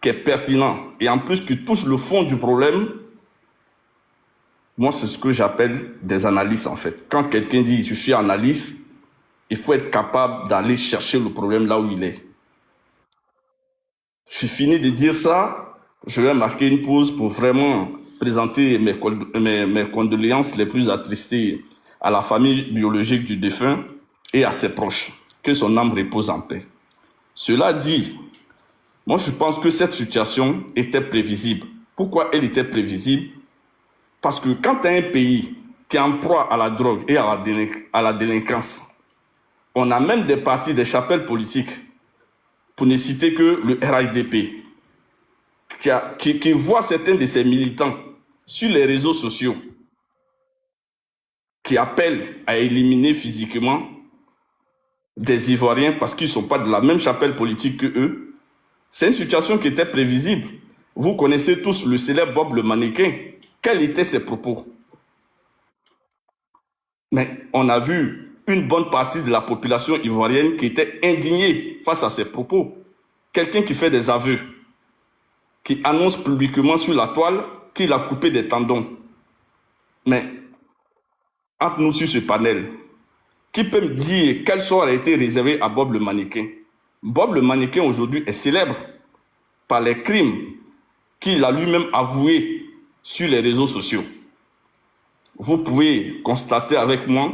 qui est pertinent et en plus qui touche le fond du problème, moi c'est ce que j'appelle des analyses en fait. Quand quelqu'un dit je suis analyste, il faut être capable d'aller chercher le problème là où il est. Je suis fini de dire ça, je vais marquer une pause pour vraiment présenter mes condoléances les plus attristées à la famille biologique du défunt et à ses proches. Que son âme repose en paix. Cela dit, moi je pense que cette situation était prévisible. Pourquoi elle était prévisible? Parce que quand tu as un pays qui est en proie à la drogue et à la délinquance, on a même des partis, des chapelles politiques, pour ne citer que le RHDP, qui voit certains de ses militants sur les réseaux sociaux qui appellent à éliminer physiquement des Ivoiriens parce qu'ils ne sont pas de la même chapelle politique que eux. C'est une situation qui était prévisible. Vous connaissez tous le célèbre Bob le mannequin. Quels étaient ses propos? Mais on a vu une bonne partie de la population ivoirienne qui était indignée face à ses propos. Quelqu'un qui fait des aveux, qui annonce publiquement sur la toile qu'il a coupé des tendons. Mais, entre nous sur ce panel, qui peut me dire quel sort a été réservé à Bob le mannequin? Bob le mannequin aujourd'hui est célèbre par les crimes qu'il a lui-même avoués sur les réseaux sociaux. Vous pouvez constater avec moi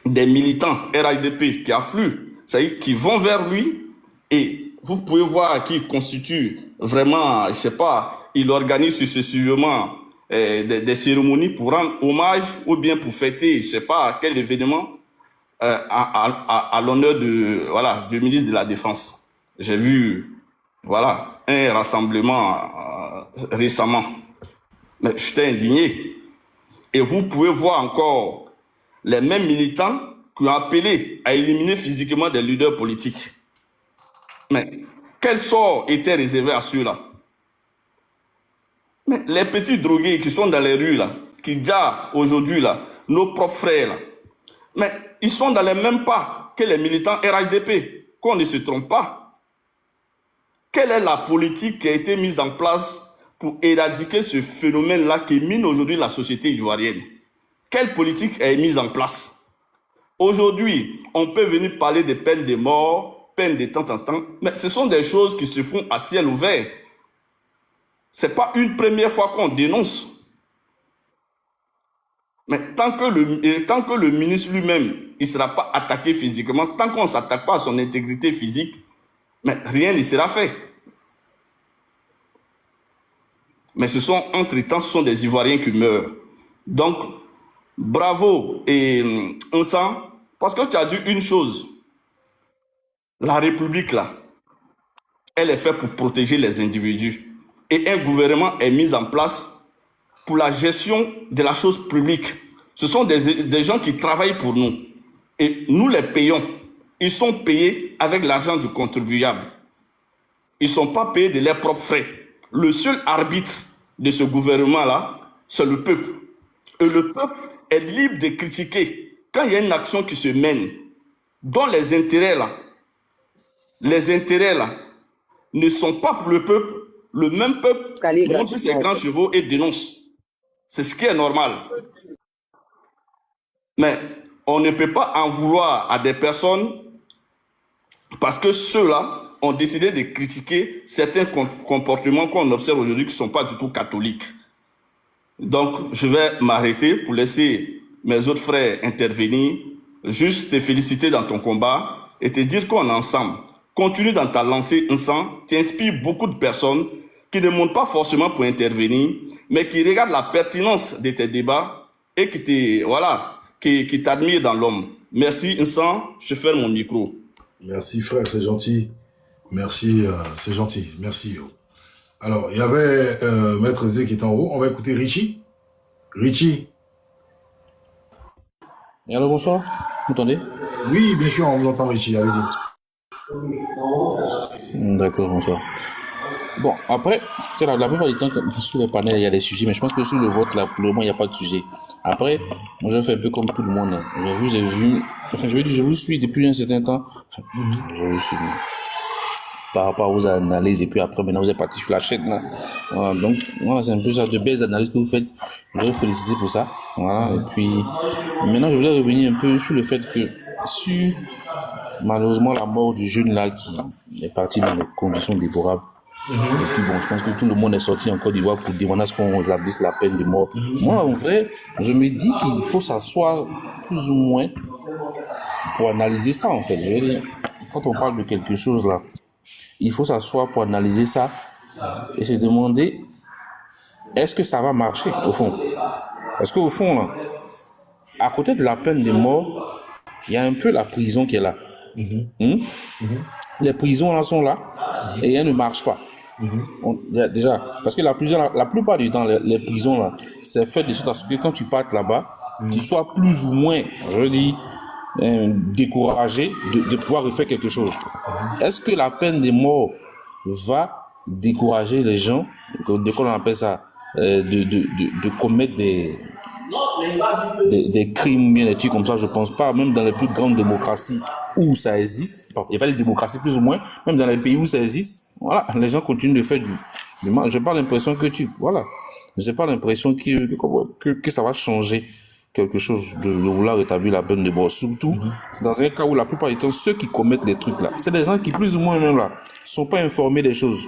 des militants RHDP qui affluent, c'est-à-dire qui vont vers lui, et vous pouvez voir qu'il constitue vraiment, je ne sais pas, il organise successivement des cérémonies pour rendre hommage ou bien pour fêter, je ne sais pas, quel événement à l'honneur du ministre de la Défense. J'ai vu un rassemblement récemment. Mais j'étais indigné. Et vous pouvez voir encore les mêmes militants qui ont appelé à éliminer physiquement des leaders politiques. Mais quel sort était réservé à ceux-là? Mais les petits drogués qui sont dans les rues, là, qui gardent aujourd'hui, là, nos propres frères, là, mais ils sont dans les mêmes pas que les militants RHDP, qu'on ne se trompe pas. Quelle est la politique qui a été mise en place pour éradiquer ce phénomène-là qui mine aujourd'hui la société ivoirienne? Quelle politique est mise en place? Aujourd'hui, on peut venir parler des peines de mort, peines de temps en temps, mais ce sont des choses qui se font à ciel ouvert. Ce n'est pas une première fois qu'on dénonce. Mais tant que le ministre lui-même ne sera pas attaqué physiquement, tant qu'on ne s'attaque pas à son intégrité physique, mais rien ne sera fait. Mais entre-temps, ce sont des Ivoiriens qui meurent. Donc, bravo et Insan, parce que tu as dit une chose. La République, là, elle est faite pour protéger les individus. Et un gouvernement est mis en place pour la gestion de la chose publique. Ce sont des gens qui travaillent pour nous. Et nous les payons. Ils sont payés avec l'argent du contribuable. Ils ne sont pas payés de leurs propres frais. Le seul arbitre de ce gouvernement-là, c'est le peuple. Et le peuple est libre de critiquer. Quand il y a une action qui se mène, dont les intérêts là ne sont pas pour le peuple, le même peuple monte sur ses grands chevaux et dénonce. C'est ce qui est normal. Mais on ne peut pas en vouloir à des personnes parce que ceux-là ont décidé de critiquer certains comportements qu'on observe aujourd'hui qui ne sont pas du tout catholiques. Donc, je vais m'arrêter pour laisser mes autres frères intervenir, juste te féliciter dans ton combat et te dire qu'on est ensemble. Continue dans ta lancée ensemble, tu inspires beaucoup de personnes qui ne montent pas forcément pour intervenir, mais qui regardent la pertinence de tes débats et qui t'admirent dans l'homme. Merci, Insan, je ferme mon micro. Merci, frère, c'est gentil. Merci, c'est gentil. Merci. Alors, il y avait Maître Zé qui est en haut. On va écouter Richie. Richie. Et alors, bonsoir. Vous m'entendez? Oui, bien sûr, on vous entend, Richie. Allez-y. D'accord, bonsoir. Bon, après, la plupart du temps, sur les panels, il y a des sujets, mais je pense que sur le vote, là, pour le moment, il n'y a pas de sujet. Après, moi, je fais un peu comme tout le monde. Je vous suis depuis un certain temps. Je vous suis par rapport aux analyses, et puis après, maintenant, vous êtes parti sur la chaîne, là. Voilà, donc, voilà, c'est un peu ça, de belles analyses que vous faites. Je voudrais vous féliciter pour ça. Voilà, et puis, maintenant, je voudrais revenir un peu sur le fait que, malheureusement, la mort du jeune, là, qui est parti dans des conditions déplorables. Et puis bon, je pense que tout le monde est sorti en Côte d'Ivoire pour demander à ce qu'on établisse la peine de mort. Moi, en vrai, je me dis qu'il faut s'asseoir plus ou moins pour analyser ça, en fait. Je veux dire, quand on parle de quelque chose là, il faut s'asseoir pour analyser ça et se demander est-ce que ça va marcher au fond? Parce qu'au fond, là, à côté de la peine de mort, il y a un peu la prison qui est là. Les prisons là sont là et elles ne marchent pas. Déjà, parce que la plupart du temps, les prisons là, c'est fait de sorte à ce que quand tu partes là-bas, tu sois plus ou moins, je veux dire, découragé de pouvoir refaire quelque chose. Est-ce que la peine de mort va décourager les gens, de quoi on appelle ça, de commettre des crimes, bien des trucs comme ça? Je pense pas. Même dans les plus grandes démocraties où ça existe, il n'y a pas de démocratie plus ou moins, même dans les pays où ça existe, voilà, les gens continuent de faire du mal. J'ai pas l'impression que j'ai pas l'impression que ça va changer quelque chose de vouloir rétablir la peine de mort. Surtout dans un cas où la plupart du temps, ceux qui commettent les trucs là, c'est des gens qui plus ou moins même là, sont pas informés des choses.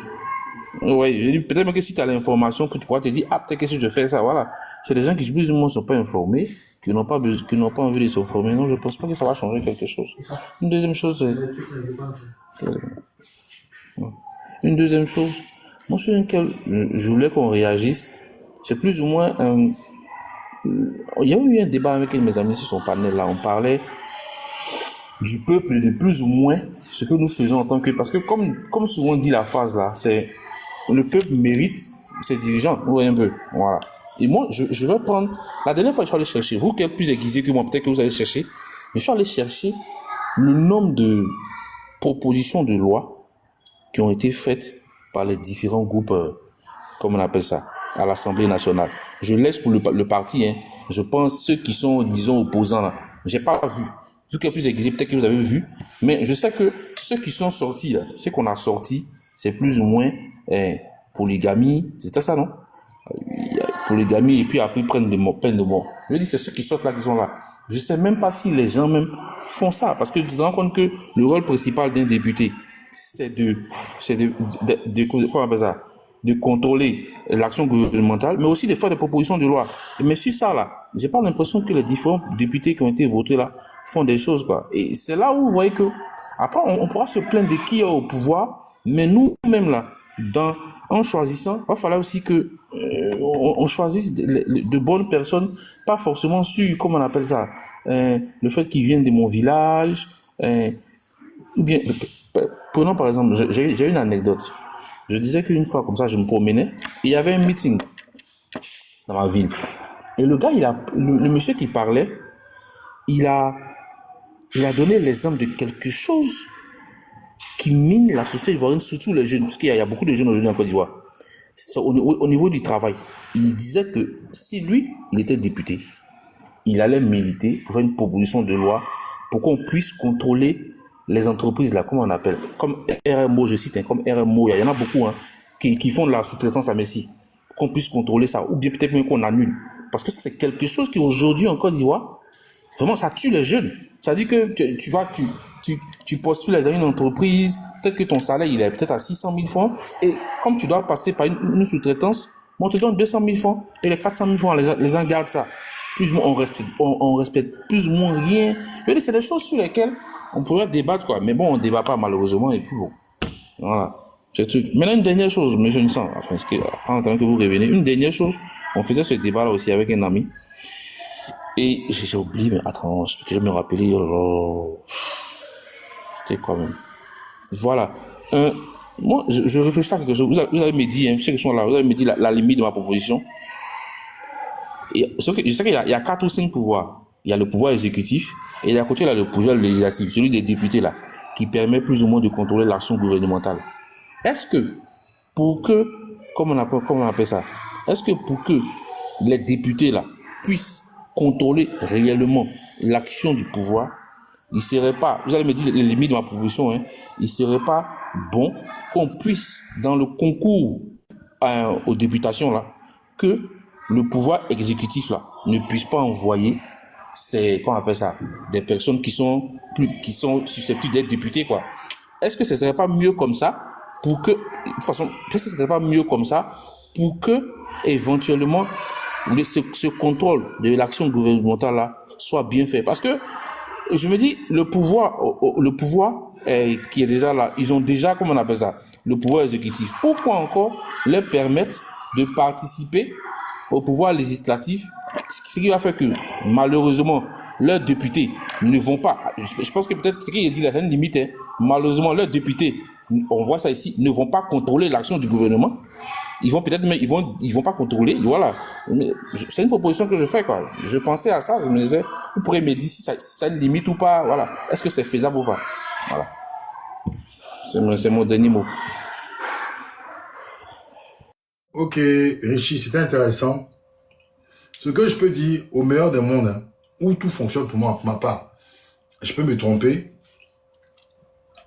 Oui, peut-être même que si tu as l'information, que tu pourras te dire, ah, peut-être que si je fais ça, voilà. C'est des gens qui plus ou moins ne sont pas informés, qui n'ont pas envie de s'informer. Non, je ne pense pas que ça va changer quelque chose. Une deuxième chose, moi, sur laquelle je voulais qu'on réagisse, c'est plus ou moins il y a eu un débat avec un de mes amis sur son panel là, on parlait du peuple et de plus ou moins ce que nous faisons en tant que... Parce que comme souvent dit la phrase là, c'est le peuple mérite ses dirigeants, oui un peu, voilà. Et moi, je vais prendre... La dernière fois, je suis allé chercher, vous qui êtes plus aiguisé que moi, peut-être que vous allez chercher, je suis allé chercher le nombre de propositions de loi qui ont été faites par les différents groupes, comme on appelle ça, à l'Assemblée nationale. Je laisse pour le parti, hein. Je pense ceux qui sont, disons, opposants là. J'ai pas vu. Tout qui est plus aiguisé, peut-être que vous avez vu. Mais je sais que ceux qui sont sortis là, ceux qu'on a sortis, c'est plus ou moins polygamie. C'était ça, non? Polygamie et puis après ils prennent peine de mort. Je dis c'est ceux qui sortent là qui sont là. Je sais même pas si les gens même font ça. Parce que tu te rends compte que le rôle principal d'un député, c'est de comment on appelle ça? De contrôler l'action gouvernementale, mais aussi de faire des propositions de loi. Mais sur ça, là, j'ai pas l'impression que les différents députés qui ont été votés là font des choses, quoi. Et c'est là où vous voyez que, après, on pourra se plaindre de qui est au pouvoir, mais nous-mêmes, là, en choisissant, il va falloir aussi que on choisisse de bonnes personnes, pas forcément sur, comment on appelle ça, le fait qu'ils viennent de mon village, ou bien, prenons par exemple, j'ai une anecdote. Je disais qu'une fois, comme ça, je me promenais, et il y avait un meeting dans ma ville. Et le gars, le monsieur qui parlait, il a donné l'exemple de quelque chose qui mine la société ivoirienne, surtout les jeunes, parce qu'il y a beaucoup de jeunes aujourd'hui en Côte d'Ivoire. C'est au niveau du travail. Il disait que si lui, il était député, il allait militer pour une proposition de loi pour qu'on puisse contrôler les entreprises là, comment on appelle, comme RMO, je cite, comme RMO, il y en a beaucoup qui font de la sous-traitance à Messi, qu'on puisse contrôler ça, ou bien peut-être même qu'on annule. Parce que ça, c'est quelque chose qui aujourd'hui en Côte d'Ivoire, vraiment, ça tue les jeunes. Ça dit que tu postules dans une entreprise, peut-être que ton salaire, il est peut-être à 600 000 francs, et comme tu dois passer par une sous-traitance, on te donne 200 000 francs, et les 400 000 francs, les gens gardent ça. Plus ou moins, on respecte plus ou moins rien. Je veux dire, c'est des choses sur lesquelles on pourrait débattre, quoi. Mais bon, on ne débat pas, malheureusement, et puis bon. Voilà. C'est tout. Maintenant, une dernière chose, mais je ne sens, enfin, en attendant que vous revenez, une dernière chose, on faisait ce débat-là aussi avec un ami. Et j'ai oublié, mais attends, je peux me rappeler, c'était quand même. Voilà. Moi, je réfléchis à quelque chose. Vous avez me dit, ceux qui sont là, vous avez me dit la limite de ma proposition. Et, je sais qu'il y a 4 ou 5 pouvoirs. Il y a le pouvoir exécutif, et à côté, il y a le pouvoir législatif, celui des députés, là, qui permet plus ou moins de contrôler l'action gouvernementale. Est-ce que, comment on appelle ça? Est-ce que pour que les députés, là, puissent contrôler réellement l'action du pouvoir, il ne serait pas, vous allez me dire les limites de ma proposition, il ne serait pas bon qu'on puisse, dans le concours aux députations, là, que le pouvoir exécutif, là, ne puisse pas envoyer comment on appelle ça, des personnes qui sont susceptibles d'être députés, quoi. Est-ce que ce serait pas mieux comme ça pour que, de toute façon, est-ce que ce serait pas mieux comme ça pour que, éventuellement, ce contrôle de l'action gouvernementale là soit bien fait? Parce que je me dis, le pouvoir qui est déjà là, ils ont déjà, comment on appelle ça, le pouvoir exécutif. Pourquoi encore leur permettre de participer au pouvoir législatif, ce qui va faire que, malheureusement, leurs députés ne vont pas, je pense que peut-être ce qu'il dit, la limite, hein, malheureusement, leurs députés, on voit ça ici, ne vont pas contrôler l'action du gouvernement. Ils vont peut-être, mais ils vont pas contrôler. Voilà. C'est une proposition que je fais, quoi. Je pensais à ça. Je me disais, vous pourrez me dire si ça limite ou pas. Voilà. Est-ce que c'est faisable ou pas? Voilà. C'est mon dernier mot. Ok, Richie, c'était intéressant. Ce que je peux dire au meilleur des mondes, hein, où tout fonctionne pour moi, pour ma part, je peux me tromper,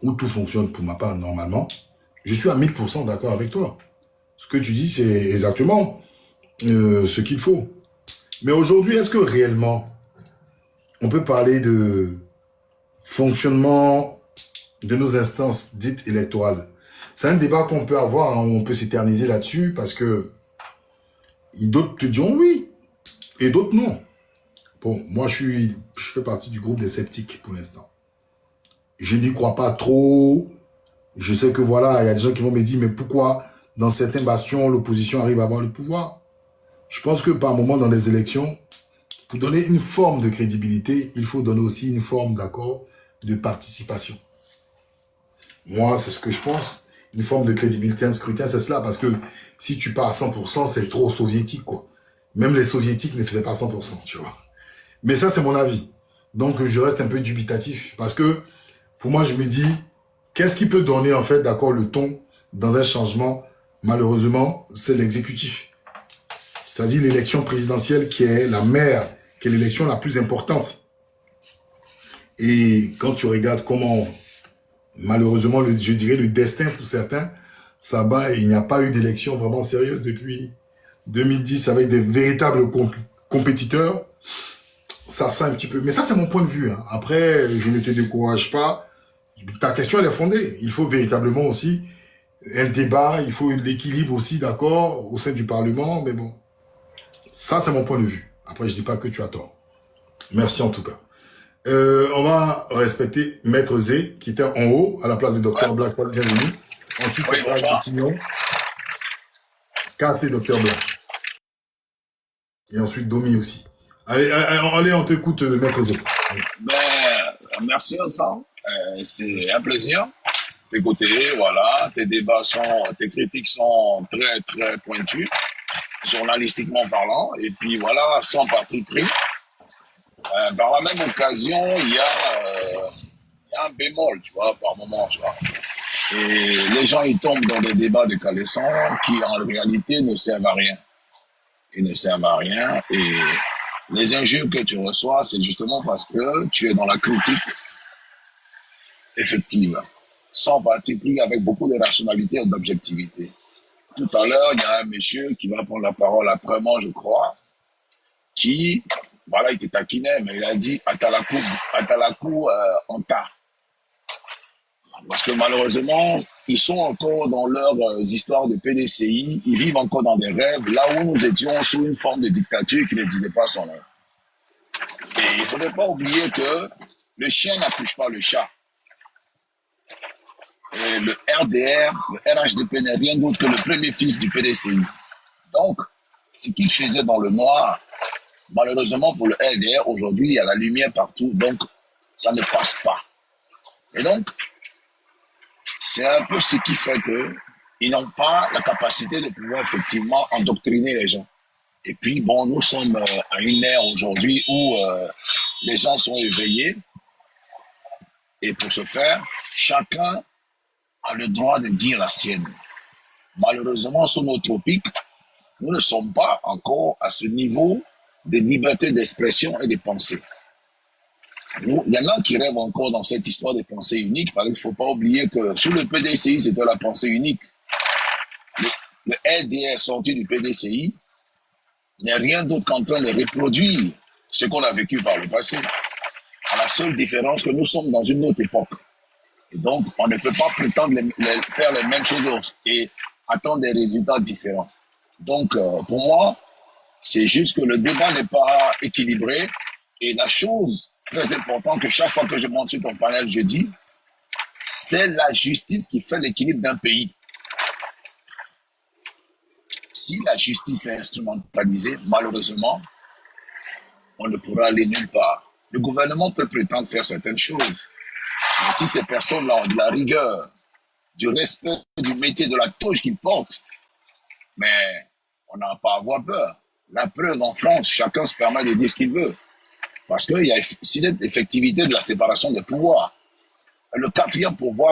où tout fonctionne pour ma part normalement, je suis à 1000% d'accord avec toi. Ce que tu dis, c'est exactement ce qu'il faut. Mais aujourd'hui, est-ce que réellement, on peut parler de fonctionnement de nos instances dites électorales? C'est un débat qu'on peut avoir, hein, on peut s'éterniser là-dessus, parce que d'autres te diront oui, et d'autres non. Bon, moi, je fais partie du groupe des sceptiques pour l'instant. Je n'y crois pas trop. Je sais que voilà, il y a des gens qui vont me dire, mais pourquoi dans certains bastions, l'opposition arrive à avoir le pouvoir? Je pense que par moment dans les élections, pour donner une forme de crédibilité, il faut donner aussi une forme, d'accord, de participation. Moi, c'est ce que je pense. Une forme de crédibilité, un scrutin, c'est cela. Parce que si tu pars à 100%, c'est trop soviétique, quoi. Même les soviétiques ne faisaient pas 100%, tu vois. Mais ça, c'est mon avis. Donc, je reste un peu dubitatif. Parce que, pour moi, je me dis, qu'est-ce qui peut donner, en fait, d'accord, le ton dans un changement? Malheureusement, c'est l'exécutif. C'est-à-dire l'élection présidentielle qui est la mère, qui est l'élection la plus importante. Et quand tu regardes comment, malheureusement, je dirais le destin pour certains, ça bat, il n'y a pas eu d'élection vraiment sérieuse depuis 2010 avec des véritables compétiteurs. Ça sent un petit peu. Mais ça, c'est mon point de vue, hein. Après, je ne te décourage pas. Ta question, elle est fondée. Il faut véritablement aussi un débat, il faut l'équilibre aussi, d'accord, au sein du Parlement. Mais bon, ça, c'est mon point de vue. Après, je dis pas que tu as tort. Merci en tout cas. On va respecter Maître Zé, qui était en haut, à la place du Dr Black. Bienvenue. Ensuite, c'est Franck Coutinho. Cassé Dr Black. Et ensuite, Domi aussi. Allez, on t'écoute, Maître Zé. Merci ensemble. C'est un plaisir d'écouter. Voilà, tes critiques sont très, très pointues, journalistiquement parlant. Et puis voilà, sans parti pris. Par la même occasion, il y a un bémol, tu vois, par moment, tu vois. Et les gens, ils tombent dans des débats de caleçon qui, en réalité, ne servent à rien. Ils ne servent à rien. Et les injures que tu reçois, c'est justement parce que tu es dans la critique effective, sans parti pris, avec beaucoup de rationalité et d'objectivité. Tout à l'heure, il y a un monsieur qui va prendre la parole après moi, je crois, qui, voilà, il te taquinait, mais il a dit Atalakou en tas. Parce que malheureusement, ils sont encore dans leurs histoires de PDCI, ils vivent encore dans des rêves, là où nous étions sous une forme de dictature qui ne disait pas son nom. Et il ne faudrait pas oublier que le chien n'accouche pas le chat. Et le RDR, le RHDP n'est rien d'autre que le premier fils du PDCI. Donc, ce qu'il faisait dans le noir, malheureusement pour le RDR, aujourd'hui, il y a la lumière partout, donc ça ne passe pas. Et donc, c'est un peu ce qui fait qu'ils n'ont pas la capacité de pouvoir effectivement endoctriner les gens. Et puis, bon, nous sommes à une ère aujourd'hui où les gens sont éveillés. Et pour ce faire, chacun a le droit de dire la sienne. Malheureusement, sur nos tropiques, nous ne sommes pas encore à ce niveau de liberté d'expression et de pensée. Il y en a qui rêvent encore dans cette histoire de pensée unique, parce qu'il ne faut pas oublier que sur le PDCI, c'était la pensée unique. Le RDR sorti du PDCI n'est rien d'autre qu'en train de reproduire ce qu'on a vécu par le passé. À la seule différence que nous sommes dans une autre époque. Et donc, on ne peut pas prétendre faire les mêmes choses et attendre des résultats différents. Donc, pour moi, c'est juste que le débat n'est pas équilibré et la chose très important que chaque fois que je monte sur ton panel, je dis, c'est la justice qui fait l'équilibre d'un pays. Si la justice est instrumentalisée, malheureusement, on ne pourra aller nulle part. Le gouvernement peut prétendre faire certaines choses, mais si ces personnes-là ont de la rigueur, du respect du métier, de la touche qu'ils portent, mais on n'a pas à avoir peur. La preuve, en France, chacun se permet de dire ce qu'il veut. Parce qu'il y a cette effectivité de la séparation des pouvoirs. Le quatrième pouvoir